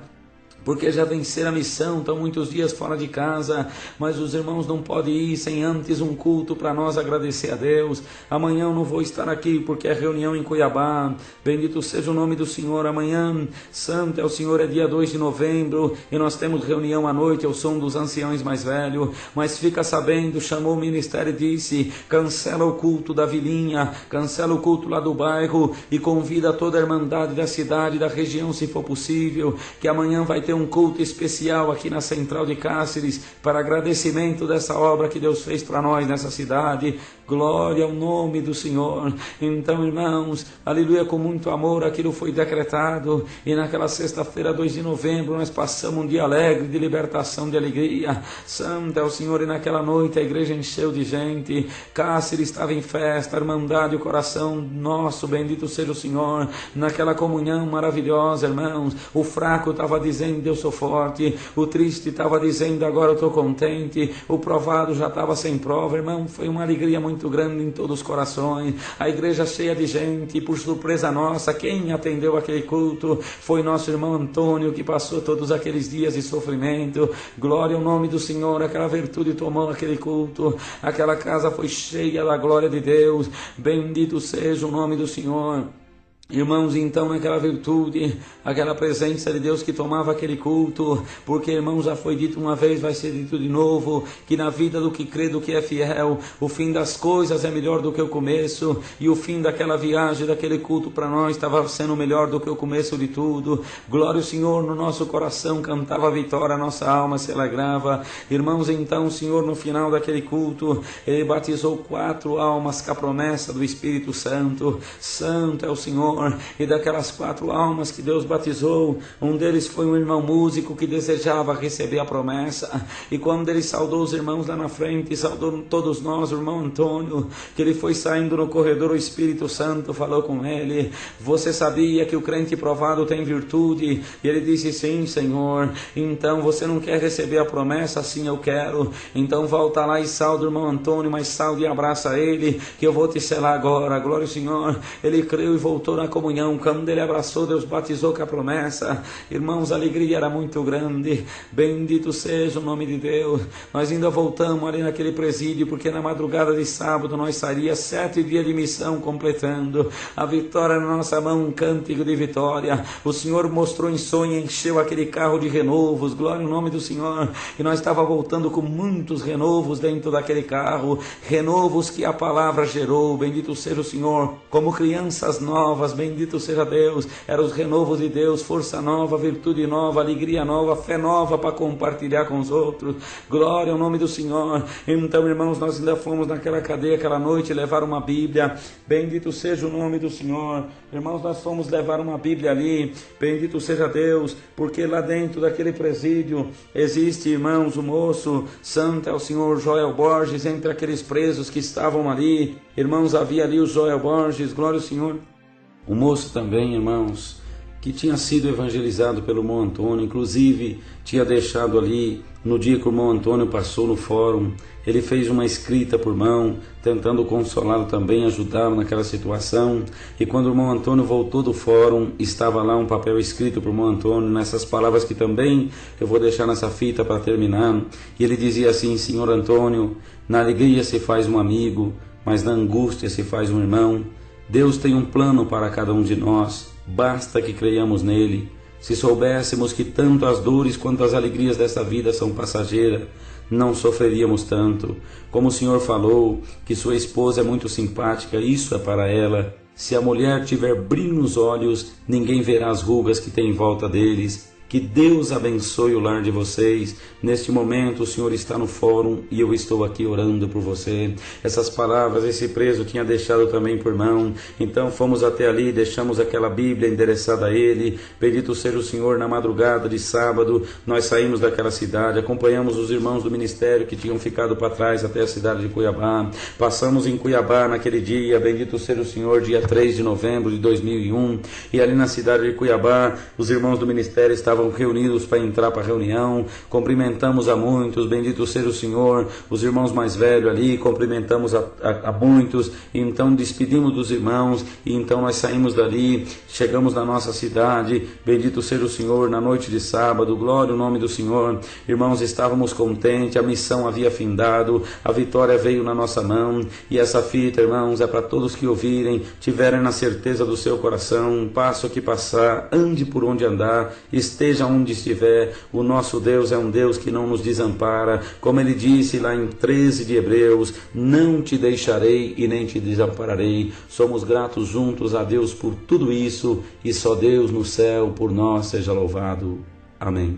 porque já venceram a missão, estão muitos dias fora de casa, mas os irmãos não podem ir sem antes um culto para nós agradecer a Deus. Amanhã eu não vou estar aqui porque é reunião em Cuiabá. Bendito seja o nome do Senhor. Amanhã, santo é o Senhor, é dia 2 de novembro e nós temos reunião à noite. Eu sou um dos anciãos mais velhos, mas fica sabendo, chamou o ministério e disse: cancela o culto da vilinha, cancela o culto lá do bairro e convida toda a irmandade da cidade, da região, se for possível, que amanhã vai ter um culto especial aqui na Central de Cáceres para agradecimento dessa obra que Deus fez para nós nessa cidade. Glória ao nome do Senhor. Então, irmãos, aleluia, com muito amor aquilo foi decretado, e naquela sexta-feira, 2 de novembro, nós passamos um dia alegre, de libertação, de alegria. Santo é o Senhor. E naquela noite a igreja encheu de gente, Cáceres estava em festa, a irmandade, o coração nosso, bendito seja o Senhor, naquela comunhão maravilhosa, irmãos. O fraco estava dizendo: eu sou forte. O triste estava dizendo: agora eu estou contente. O provado já estava sem prova, irmão. Foi uma alegria muito grande em todos os corações. A igreja cheia de gente, e por surpresa nossa, quem atendeu aquele culto foi nosso irmão Antônio, que passou todos aqueles dias de sofrimento. Glória ao nome do Senhor. Aquela virtude tomou aquele culto, aquela casa foi cheia da glória de Deus. Bendito seja o nome do Senhor. Irmãos, então naquela virtude, aquela presença de Deus que tomava aquele culto, porque, irmãos, já foi dito uma vez, vai ser dito de novo, que na vida do que crê, do que é fiel, o fim das coisas é melhor do que o começo, e o fim daquela viagem, daquele culto para nós estava sendo melhor do que o começo de tudo. Glória ao Senhor. No nosso coração cantava a vitória, a nossa alma se alegrava. Irmãos, então o Senhor, no final daquele culto, Ele batizou 4 almas com a promessa do Espírito Santo. Santo é o Senhor. E daquelas 4 almas que Deus batizou, um deles foi um irmão músico que desejava receber a promessa. E quando ele saudou os irmãos lá na frente, saudou todos nós, o irmão Antônio, que ele foi saindo no corredor, o Espírito Santo falou com ele: você sabia que o crente provado tem virtude? E ele disse: sim, Senhor. Então, você não quer receber a promessa? Sim, eu quero. Então volta lá e salda o irmão Antônio, mas salda e abraça ele, que eu vou te selar agora. Glória ao Senhor. Ele creu e voltou na comunhão, quando ele abraçou, Deus batizou com a promessa. Irmãos, a alegria era muito grande. Bendito seja o nome de Deus. Nós ainda voltamos ali naquele presídio, porque na madrugada de sábado nós sairíamos 7 dias de missão completando. A vitória na nossa mão, um cântico de vitória. O Senhor mostrou em sonho, encheu aquele carro de renovos, glória ao nome do Senhor. E nós estávamos voltando com muitos renovos dentro daquele carro, renovos que a palavra gerou. Bendito seja o Senhor, como crianças novas, bendito seja Deus. Eram os renovos de Deus, força nova, virtude nova, alegria nova, fé nova para compartilhar com os outros. Glória ao nome do Senhor. Então, irmãos, nós ainda fomos naquela cadeia aquela noite levar uma Bíblia. Bendito seja o nome do Senhor. Irmãos, nós fomos levar uma Bíblia ali. Bendito seja Deus, porque lá dentro daquele presídio existe, irmãos, o moço santo é o senhor Joel Borges, entre aqueles presos que estavam ali. Irmãos, havia ali o Joel Borges, glória ao Senhor. O moço também, irmãos, que tinha sido evangelizado pelo irmão Antônio, inclusive tinha deixado ali, no dia que o irmão Antônio passou no fórum, ele fez uma escrita por mão, tentando consolá-lo também, ajudá-lo naquela situação. E quando o irmão Antônio voltou do fórum, estava lá um papel escrito por irmão Antônio, nessas palavras que também eu vou deixar nessa fita para terminar. E ele dizia assim: Senhor Antônio, na alegria se faz um amigo, mas na angústia se faz um irmão. Deus tem um plano para cada um de nós, basta que creiamos nele. Se soubéssemos que tanto as dores quanto as alegrias dessa vida são passageiras, não sofreríamos tanto. Como o Senhor falou, que sua esposa é muito simpática, isso é para ela. Se a mulher tiver brilho nos olhos, ninguém verá as rugas que tem em volta deles. Que Deus abençoe o lar de vocês. Neste momento o Senhor está no fórum e eu estou aqui orando por você. Essas palavras esse preso tinha deixado também por mão. Então fomos até ali, deixamos aquela Bíblia endereçada a ele. Bendito seja o Senhor. Na madrugada de sábado nós saímos daquela cidade, acompanhamos os irmãos do ministério que tinham ficado para trás até a cidade de Cuiabá. Passamos em Cuiabá naquele dia, bendito seja o Senhor, dia 3 de novembro de 2001. E ali na cidade de Cuiabá os irmãos do ministério estavam reunidos para entrar para a reunião. Cumprimentamos a muitos, bendito seja o Senhor. Os irmãos mais velhos ali, cumprimentamos a muitos, e então despedimos dos irmãos, e então nós saímos dali, chegamos na nossa cidade, bendito seja o Senhor, na noite de sábado, glória ao nome do Senhor. Irmãos, estávamos contentes, a missão havia findado, a vitória veio na nossa mão, e essa fita, irmãos, é para todos que ouvirem, tiverem na certeza do seu coração, passo que passar, ande por onde andar, esteja onde estiver, o nosso Deus é um Deus que não nos desampara, como ele disse lá em 13 de Hebreus: não te deixarei e nem te desampararei. Somos gratos juntos a Deus por tudo isso, e só Deus no céu por nós seja louvado. Amém.